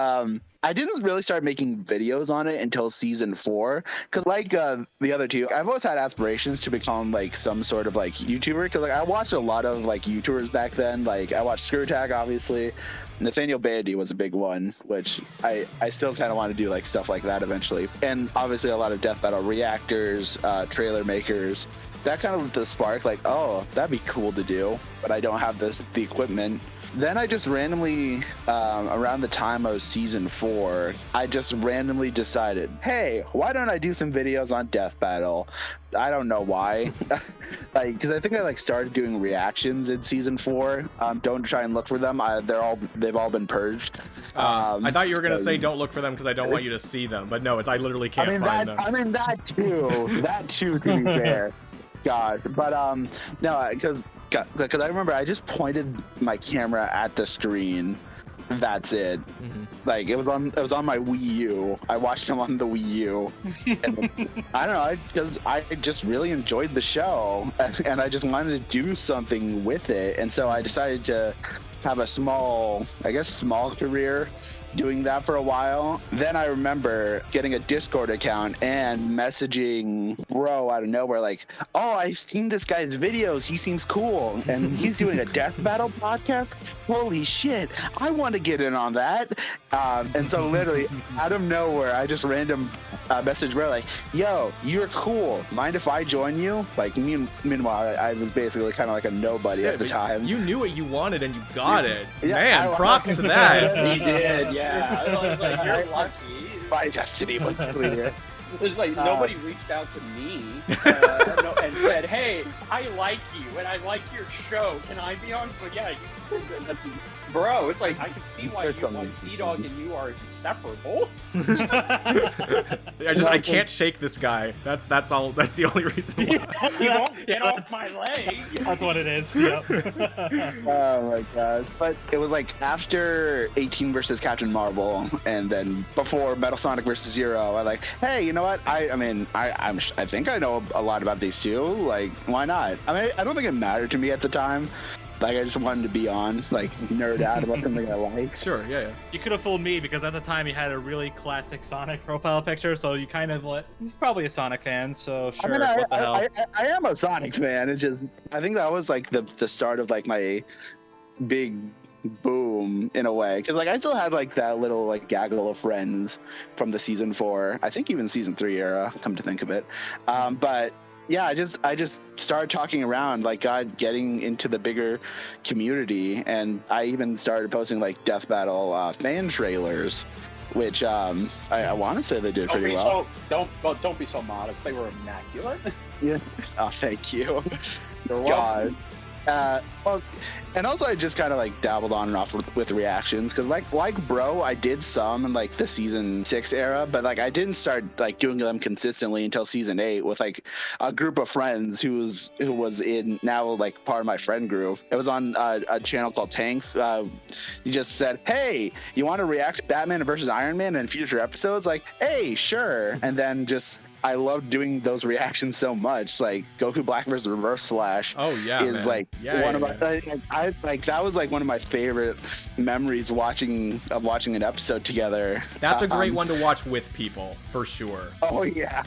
I didn't really start making videos on it until season 4, because the other two, I've always had aspirations to become some sort of YouTuber, because I watched a lot of YouTubers back then. I watched Screw Attack, obviously. Nathaniel Bandy was a big one, which I still kind of want to do stuff like that eventually, and obviously a lot of death battle reactors, trailer makers. That kind of lit the spark, oh, that'd be cool to do, but I don't have the equipment. Then I just randomly, around the time I was season 4, I just randomly decided, hey, why don't I do some videos on Death Battle? I don't know why. Because I think I started doing reactions in season 4. Don't try and look for them. They've all been purged.
I thought you were gonna say don't look for them because I don't want you to see them, but no, I literally can't find them.
I mean that too, to be fair. God, but no, because I remember I just pointed my camera at the screen. That's it. It was on my Wii U. I watched them on the Wii U. And I don't know, because I just really enjoyed the show, and I just wanted to do something with it, and so I decided to have a small career doing that for a while. Then I remember getting a Discord account and messaging bro out of nowhere oh, I've seen this guy's videos, he seems cool, and he's doing a death battle podcast. Holy shit, I want to get in on that. And so literally out of nowhere, I just random message bro yo, you're cool, mind if I join you? Meanwhile I was basically kind of a nobody at the time.
You knew what you wanted and you got it. Man, props to that.
He did. Yeah, I was you're lucky.
My destiny was clear.
It's nobody reached out to me and said, "Hey, I like you and I like your show. Can I be on?" So yeah, that's bro. It's I can see why ZDogg and you are inseparable.
I can't shake this guy. That's all. That's the only reason why.
You won't get off my leg.
That's what it is. Yep.
Oh my god! But it was after 18 versus Captain Marvel, and then before Metal Sonic versus Zero. I hey, you know what? I think I know a lot about these two. Why not? I don't think it mattered to me at the time. I just wanted to be on, nerd out about something I like.
Sure, yeah.
You could have fooled me because at the time he had a really classic Sonic profile picture, so you kind of he's probably a Sonic fan, so sure, what the hell.
I am a Sonic fan. It's just, I think that was the start of my big boom in a way, because I still had that little gaggle of friends from the season 4, I think even season 3 era, come to think of it. But yeah, I just started talking around, getting into the bigger community, and I even started posting Death Battle fan trailers which I want to say they did pretty well.
Don't be so modest. They were immaculate.
Yeah. Oh, thank you.
You're
God.
welcome.
Well, and also I just kind of like dabbled on and off with reactions, because like Bro, I did some in like the season 6 era, but like I didn't start like doing them consistently until season 8 with like a group of friends who was in now like part of my friend group. It was on a channel called Tanks. You just said, hey, you want to react to Batman versus Iron Man in future episodes? Like, hey, sure. And then just I love doing those reactions so much. Like Goku Black versus Reverse Flash.
Oh yeah,
is
man.
like one of my. I like that was like one of my favorite memories watching an episode together.
That's a great one to watch with people for sure.
Oh yeah.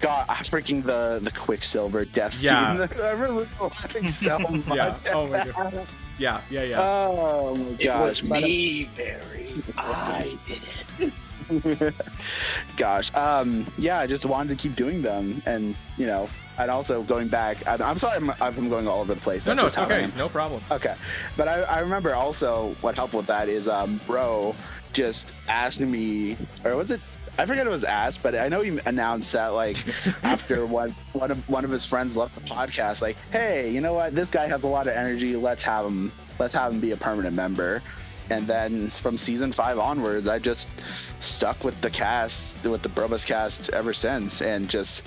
God, freaking the Quicksilver death scene. I remember laughing so much.
Yeah. Oh my god. Yeah.
Oh my god.
It was me, Barry. I did it.
Gosh, yeah, I just wanted to keep doing them, and and also going back. I'm sorry, I'm going all over the place.
No, it's okay, no problem.
Okay, but I remember also what helped with that is Bro just asked me, or was it? I forget it was asked, but I know he announced that like after one of his friends left the podcast, like, hey, you know what? This guy has a lot of energy. Let's have him be a permanent member. And then from season 5 onwards, I just stuck with the cast, with the Brobuscus cast ever since, and just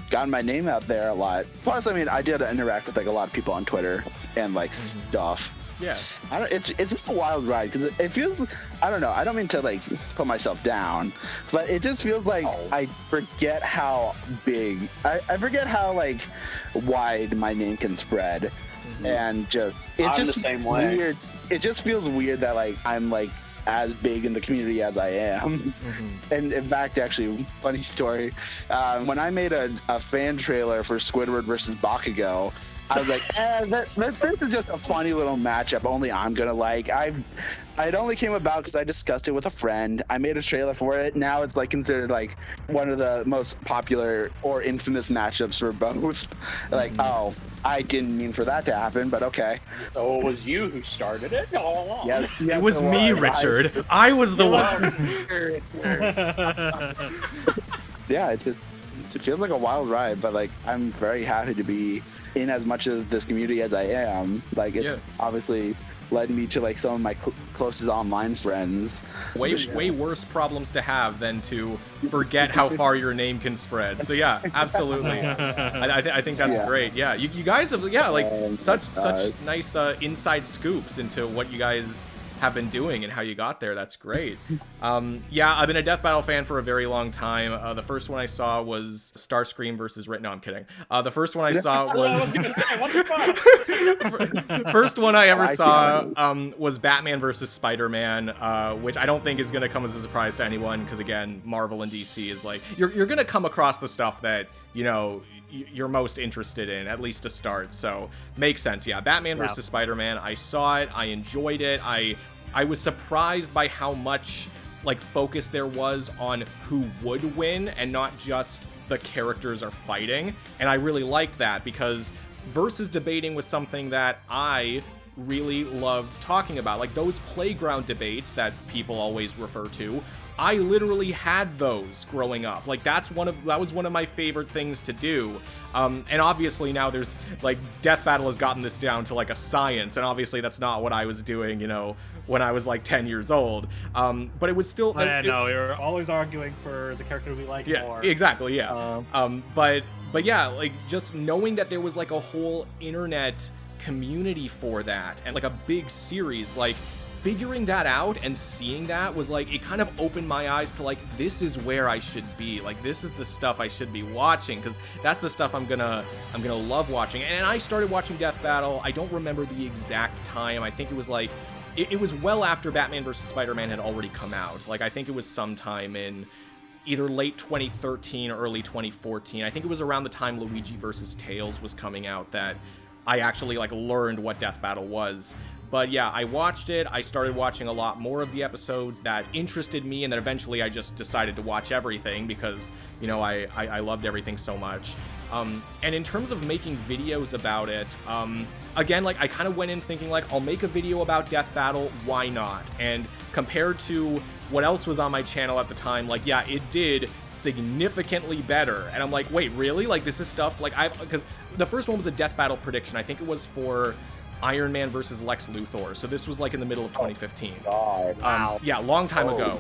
gotten my name out there a lot. Plus, I mean, I did interact with like a lot of people on Twitter and like stuff.
Yeah.
It's been a wild ride because it feels, I don't know, I don't mean to like put myself down, but it just feels like I forget how big, I forget how like wide my name can spread. And just, it's
I'm
just
the same way.
Weird. It just feels weird that like I'm like as big in the community as I am. And in fact, actually, funny story, when I made a fan trailer for Squidward versus Bakugo, I was like, this is just a funny little matchup only I'm gonna like. It only came about because I discussed it with a friend. I made a trailer for it. Now it's like considered like one of the most popular or infamous matchups for both. Like, oh, I didn't mean for that to happen, but okay.
So it was you who started it all along.
Yes,
It was me, Richard. I was the one.
Yeah, it feels like a wild ride, but like I'm very happy to be in as much of this community as I am. Like it's obviously led me to like some of my closest online friends. Way
worse problems to have than to forget how far your name can spread. So yeah, absolutely. I think that's great. Yeah, you guys have such nice inside scoops into what you guys have been doing and how you got there. That's great. Yeah, I've been a Death Battle fan for a very long time. The first one I saw was Starscream versus No, I'm kidding. The first one I saw was first one I ever saw was Batman versus Spider-Man, which I don't think is going to come as a surprise to anyone because again, Marvel and DC is like you're going to come across the stuff that you're most interested in, at least to start. So makes sense. Yeah, Batman versus Spider-Man. I saw it. I enjoyed it. I was surprised by how much like focus there was on who would win and not just the characters are fighting. And I really liked that because versus debating was something that I really loved talking about. Like those playground debates that people always refer to, I literally had those growing up. Like that was one of my favorite things to do. And obviously now there's like Death Battle has gotten this down to like a science, and obviously that's not what I was doing, when I was like 10 years old. But it was still.
No, we were always arguing for the character we like more.
Exactly. Yeah. But yeah, like just knowing that there was like a whole internet community for that and like a big series, like figuring that out and seeing that was like, it kind of opened my eyes to like, this is where I should be. Like, this is the stuff I should be watching because that's the stuff I'm gonna love watching. And I started watching Death Battle. I don't remember the exact time. I think it was like, it was well after Batman vs. Spider-Man had already come out. Like, I think it was sometime in either late 2013 or early 2014. I think it was around the time Luigi vs. Tails was coming out that I actually like learned what Death Battle was. But yeah, I watched it. I started watching a lot more of the episodes that interested me, and then eventually I just decided to watch everything because, I loved everything so much. And in terms of making videos about it, again, like I kind of went in thinking like, I'll make a video about Death Battle, why not? And compared to what else was on my channel at the time, like, yeah, it did significantly better. And I'm like, wait, really? Like, this is stuff, like, because the first one was a Death Battle prediction. I think it was for Iron Man versus Lex Luthor. So this was like in the middle of 2015.
God.
Wow.
Yeah, long time ago.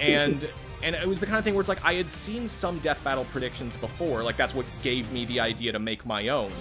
And it was the kind of thing where it's like, I had seen some Death Battle predictions before, like that's what gave me the idea to make my own.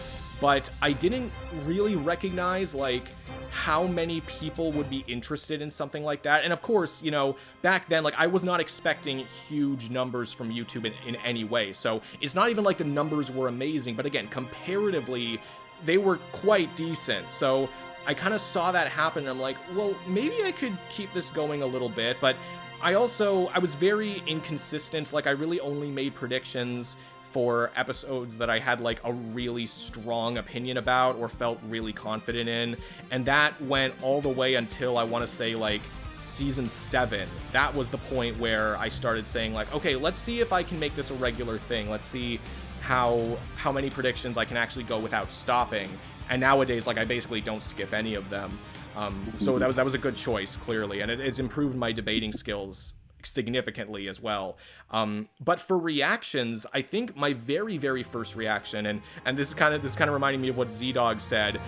But I didn't really recognize, like, how many people would be interested in something like that. And of course, you know, back then, like, I was not expecting huge numbers from YouTube in any way. So it's not even like the numbers were amazing, but again, comparatively, they were quite decent. So I kind of saw that happen, and I'm like, well, maybe I could keep this going a little bit, but I was very inconsistent. Like, I really only made predictions for episodes that I had, like, a really strong opinion about or felt really confident in, and that went all the way until, I want to say, like, season 7. That was the point where I started saying, like, okay, let's see if I can make this a regular thing. Let's see how many predictions I can actually go without stopping. And nowadays, like, I basically don't skip any of them. So that was a good choice, clearly, and it's improved my debating skills significantly as well. But for reactions, I think my very, very first reaction, and this kind of reminding me of what ZDogg said,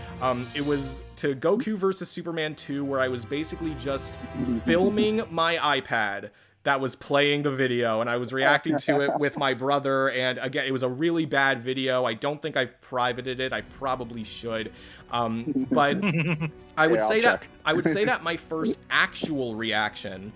it was to Goku versus Superman 2, where I was basically just filming my iPad that was playing the video, and I was reacting to it with my brother, and again, it was a really bad video. I don't think I've privated it. I probably should. But I would say that my first actual reaction,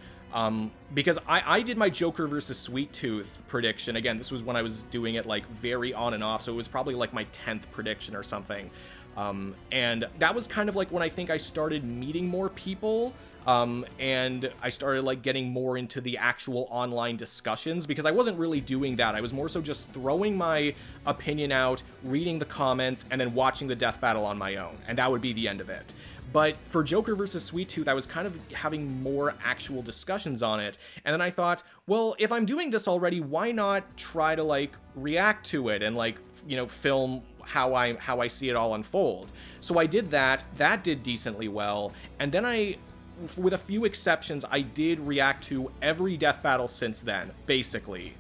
because I did my Joker versus Sweet Tooth prediction. Again, this was when I was doing it like very on and off, so it was probably like my 10th prediction or something. And that was kind of like when I think I started meeting more people, and I started like getting more into the actual online discussions, because I wasn't really doing that. I was more so just throwing my opinion out, reading the comments, and then watching the death battle on my own, and that would be the end of it. But for Joker versus Sweet Tooth, I was kind of having more actual discussions on it, and then I thought, well, if I'm doing this already, why not try to like react to it and like, you know, film how I see it all unfold. So I did that. That did decently well, and then with a few exceptions, I did react to every death battle since then, basically.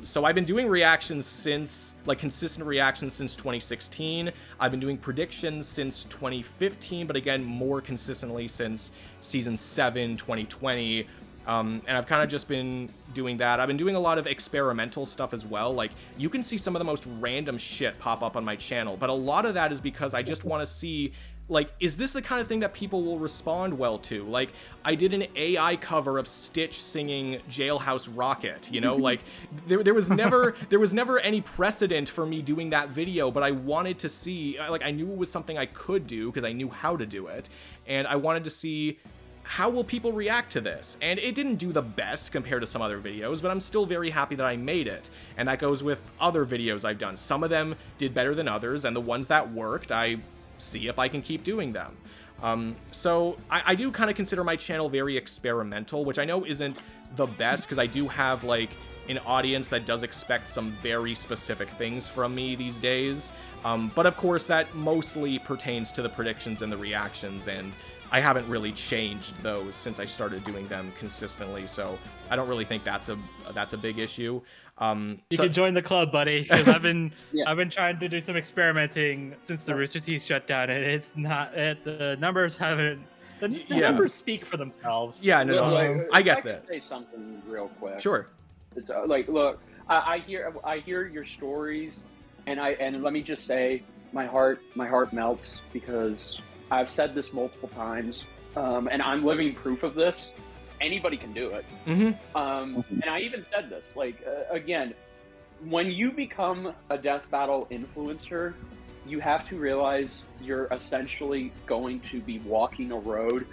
So I've been doing reactions since, like, consistent reactions since 2016. I've been doing predictions since 2015, but again, more consistently since season 7, 2020. And I've kind of just been doing that. I've been doing a lot of experimental stuff as well. Like, you can see some of the most random shit pop up on my channel, but a lot of that is because I just want to see, like, is this the kind of thing that people will respond well to? Like, I did an AI cover of Stitch singing Jailhouse Rocket, you know? Like, there was never any precedent for me doing that video, but I wanted to see, like, I knew it was something I could do because I knew how to do it, and I wanted to see how will people react to this? And it didn't do the best compared to some other videos, but I'm still very happy that I made it. And that goes with other videos I've done. Some of them did better than others, and the ones that worked, I see if I can keep doing them. So I do kind of consider my channel very experimental, which I know isn't the best, because I do have like an audience that does expect some very specific things from me these days. But of course that mostly pertains to the predictions and the reactions, and I haven't really changed those since I started doing them consistently, so I don't really think that's a big issue.
You can join the club, buddy, because I've been trying to do some experimenting since the Rooster Teeth shut down, and it's not the numbers haven't. The numbers speak for themselves.
Yeah, no, I get that.
I can say something real quick.
Sure.
It's like, look, I hear your stories, and let me just say, my heart melts, because I've said this multiple times, and I'm living proof of this. Anybody can do it.
Mm-hmm.
And I even said this, like, again, when you become a death battle influencer, you have to realize you're essentially going to be walking a road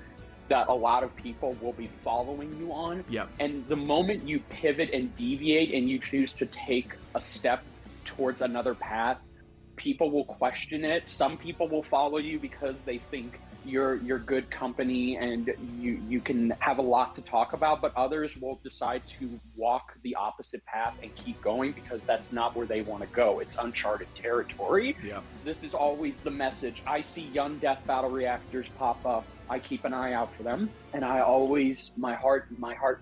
that a lot of people will be following you on.
Yep.
And the moment you pivot and deviate and you choose to take a step towards another path, people will question it. Some people will follow you because they think you're good company and you can have a lot to talk about, but others will decide to walk the opposite path and keep going because that's not where they want to go. It's uncharted territory.
Yeah.
This is always the message. I see young death battle reactors pop up. I keep an eye out for them, and I always my heart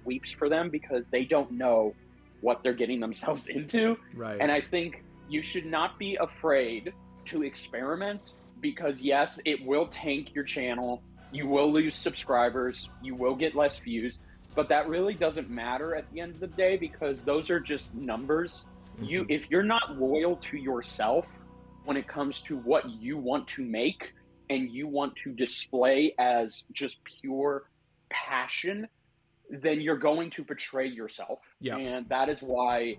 weeps for them because they don't know what they're getting themselves into.
Right.
And I think you should not be afraid to experiment, because yes, it will tank your channel. You will lose subscribers. You will get less views, but that really doesn't matter at the end of the day because those are just numbers.
Mm-hmm.
If you're not loyal to yourself when it comes to what you want to make and you want to display as just pure passion, then you're going to betray yourself.
Yeah.
And that is why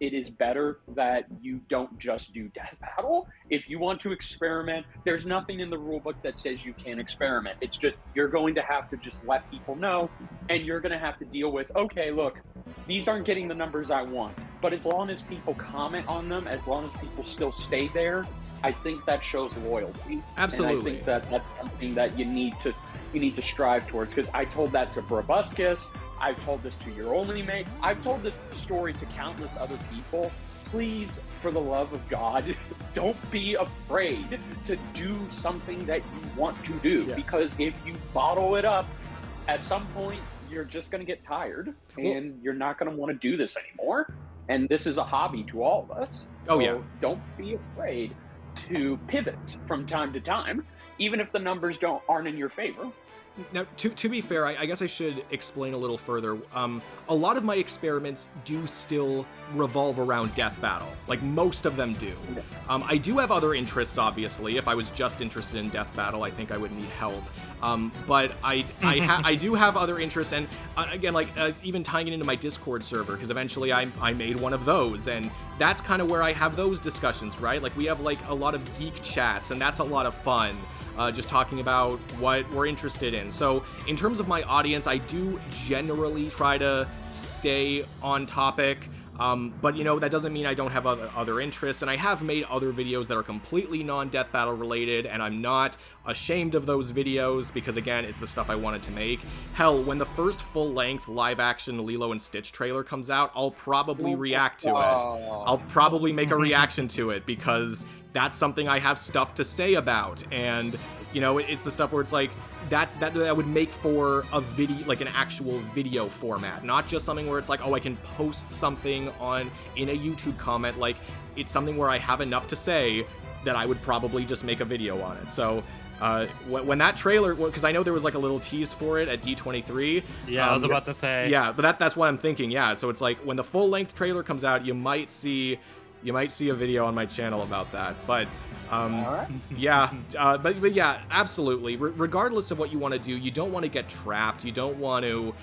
it is better that you don't just do death battle. If you want to experiment, there's nothing in the rulebook that says you can't experiment. It's just you're going to have to just let people know, and you're going to have to deal with, okay, look, these aren't getting the numbers I want. But as long as people comment on them, as long as people still stay there, I think that shows loyalty.
Absolutely.
And I think that that's something that you need to strive towards, because I told that to Brobuscus, I've told this to your Omni-Man, I've told this story to countless other people. Please, for the love of God, don't be afraid to do something that you want to do, because if you bottle it up, at some point you're just going to get tired and you're not going to want to do this anymore. And this is a hobby to all of us. So don't be afraid to pivot from time to time, even if the numbers aren't in your favor.
Now, to be fair, I guess I should explain a little further. A lot of my experiments do still revolve around death battle. Like, most of them do. I do have other interests, obviously. If I was just interested in death battle, I think I would need help. But I do have other interests, and again, like even tying it into my Discord server, because eventually I made one of those, and that's kind of where I have those discussions, right? Like, we have like a lot of geek chats, and that's a lot of fun. Just talking about what we're interested in. So in terms of my audience, I do generally try to stay on topic. But, you know, that doesn't mean I don't have other interests, and I have made other videos that are completely non-death battle related, and I'm not ashamed of those videos, because, again, it's the stuff I wanted to make. Hell, when the first full-length live-action Lilo and Stitch trailer comes out, I'll probably react to it. I'll probably make a reaction to it, because that's something I have stuff to say about, and, you know, it's the stuff where it's like, that would make for a video, like an actual video format, not just something where it's like, oh, I can post something in a YouTube comment. Like, it's something where I have enough to say that I would probably just make a video on it. So when that trailer, because I know there was like a little tease for it at D23.
Yeah, I was about to say.
Yeah, but that's what I'm thinking. Yeah, so it's like when the full length trailer comes out, you might see a video on my channel about that. But yeah, but yeah, absolutely. Regardless of what you want to do, you don't want to get trapped. You don't want to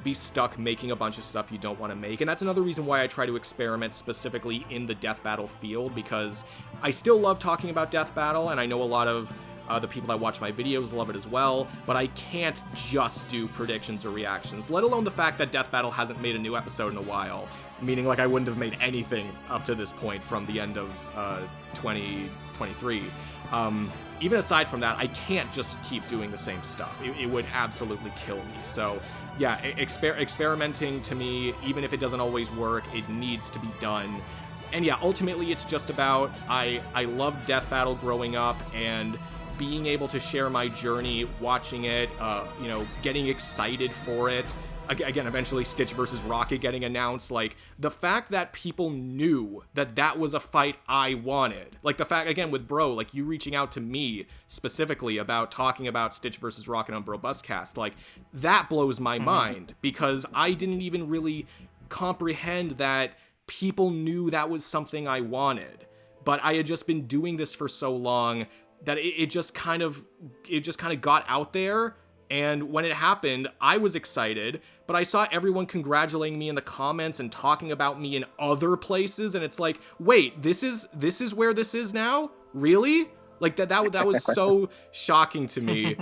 be stuck making a bunch of stuff you don't want to make. And that's another reason why I try to experiment specifically in the death battle field, because I still love talking about death battle, and I know a lot of the people that watch my videos love it as well, but I can't just do predictions or reactions, let alone the fact that death battle hasn't made a new episode in a while. Meaning, like, I wouldn't have made anything up to this point from the end of 2023. Even aside from that, I can't just keep doing the same stuff. It would absolutely kill me. So, yeah, experimenting to me, even if it doesn't always work, it needs to be done. And yeah, ultimately, it's just about I loved Death Battle growing up, and being able to share my journey, watching it, you know, getting excited for it. Again, eventually Stitch versus Rocket getting announced, like, the fact that people knew that was a fight I wanted. Like, the fact, again, with Bro, like, you reaching out to me specifically about talking about Stitch versus Rocket on Brobuscast, like, that blows my mind, because I didn't even really comprehend that people knew that was something I wanted. But I had just been doing this for so long that it just kind of got out there. And when it happened, I was excited, but I saw everyone congratulating me in the comments and talking about me in other places, and it's like, wait, this is where this is now? Really? Like, that was so shocking to me.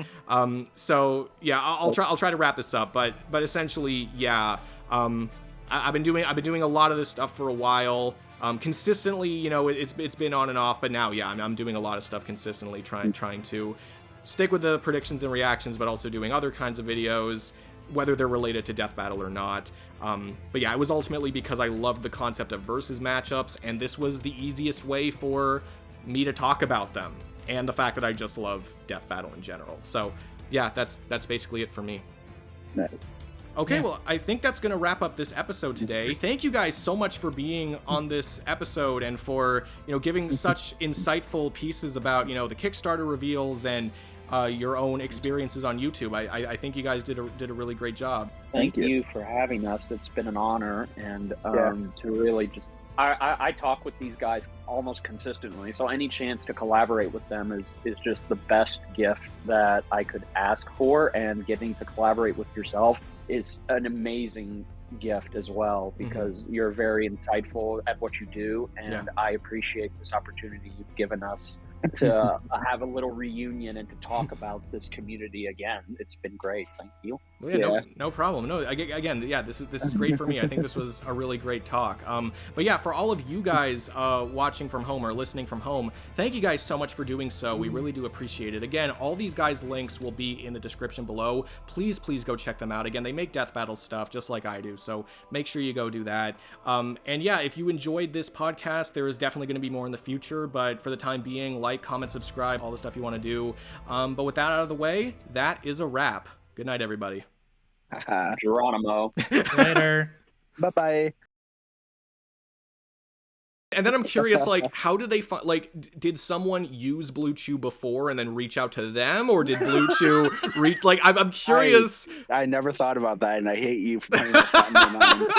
So yeah, I'll try to wrap this up, but essentially, yeah, I've been doing a lot of this stuff for a while. Consistently, you know, it's been on and off, but now, yeah, I'm doing a lot of stuff consistently, trying to stick with the predictions and reactions, but also doing other kinds of videos, whether they're related to Death Battle or not. But yeah, it was ultimately because I loved the concept of versus matchups, and this was the easiest way for me to talk about them, and the fact that I just love Death Battle in general. So yeah, that's basically it for me.
Nice.
Okay,
Yeah.
well, I think that's going to wrap up this episode today. Thank you guys so much for being on this episode and for, giving such insightful pieces about, the Kickstarter reveals and your own experiences on YouTube. I think you guys did a really great job.
Thank you for having us. It's been an honor, and to really just I talk with these guys almost consistently, so any chance to collaborate with them is just the best gift that I could ask for, and getting to collaborate with yourself is an amazing gift as well, because you're very insightful at what you do, and I appreciate this opportunity you've given us to have a little reunion and to talk about this community again. It's been great. Thank you.
Well, yeah, no problem. No, again, yeah, this is great for me. I think this was a really great talk. But yeah, for all of you guys watching from home or listening from home, thank you guys so much for doing so. We really do appreciate it. Again, all these guys' links will be in the description below. Please go check them out. Again, they make Death Battle stuff just like I do, so make sure you go do that. And yeah, if you enjoyed this podcast, there is definitely going to be more in the future, but for the time being, like, comment, subscribe, all the stuff you want to do. But with that out of the way, that is a wrap. Good night, everybody.
Geronimo.
Later.
Bye-bye.
And then I'm curious, like, how did they find, like, did someone use Blue Chew before and then reach out to them, or did Blue Chew reach, like, I'm curious.
I never thought about that, and I hate you for putting that in my mind.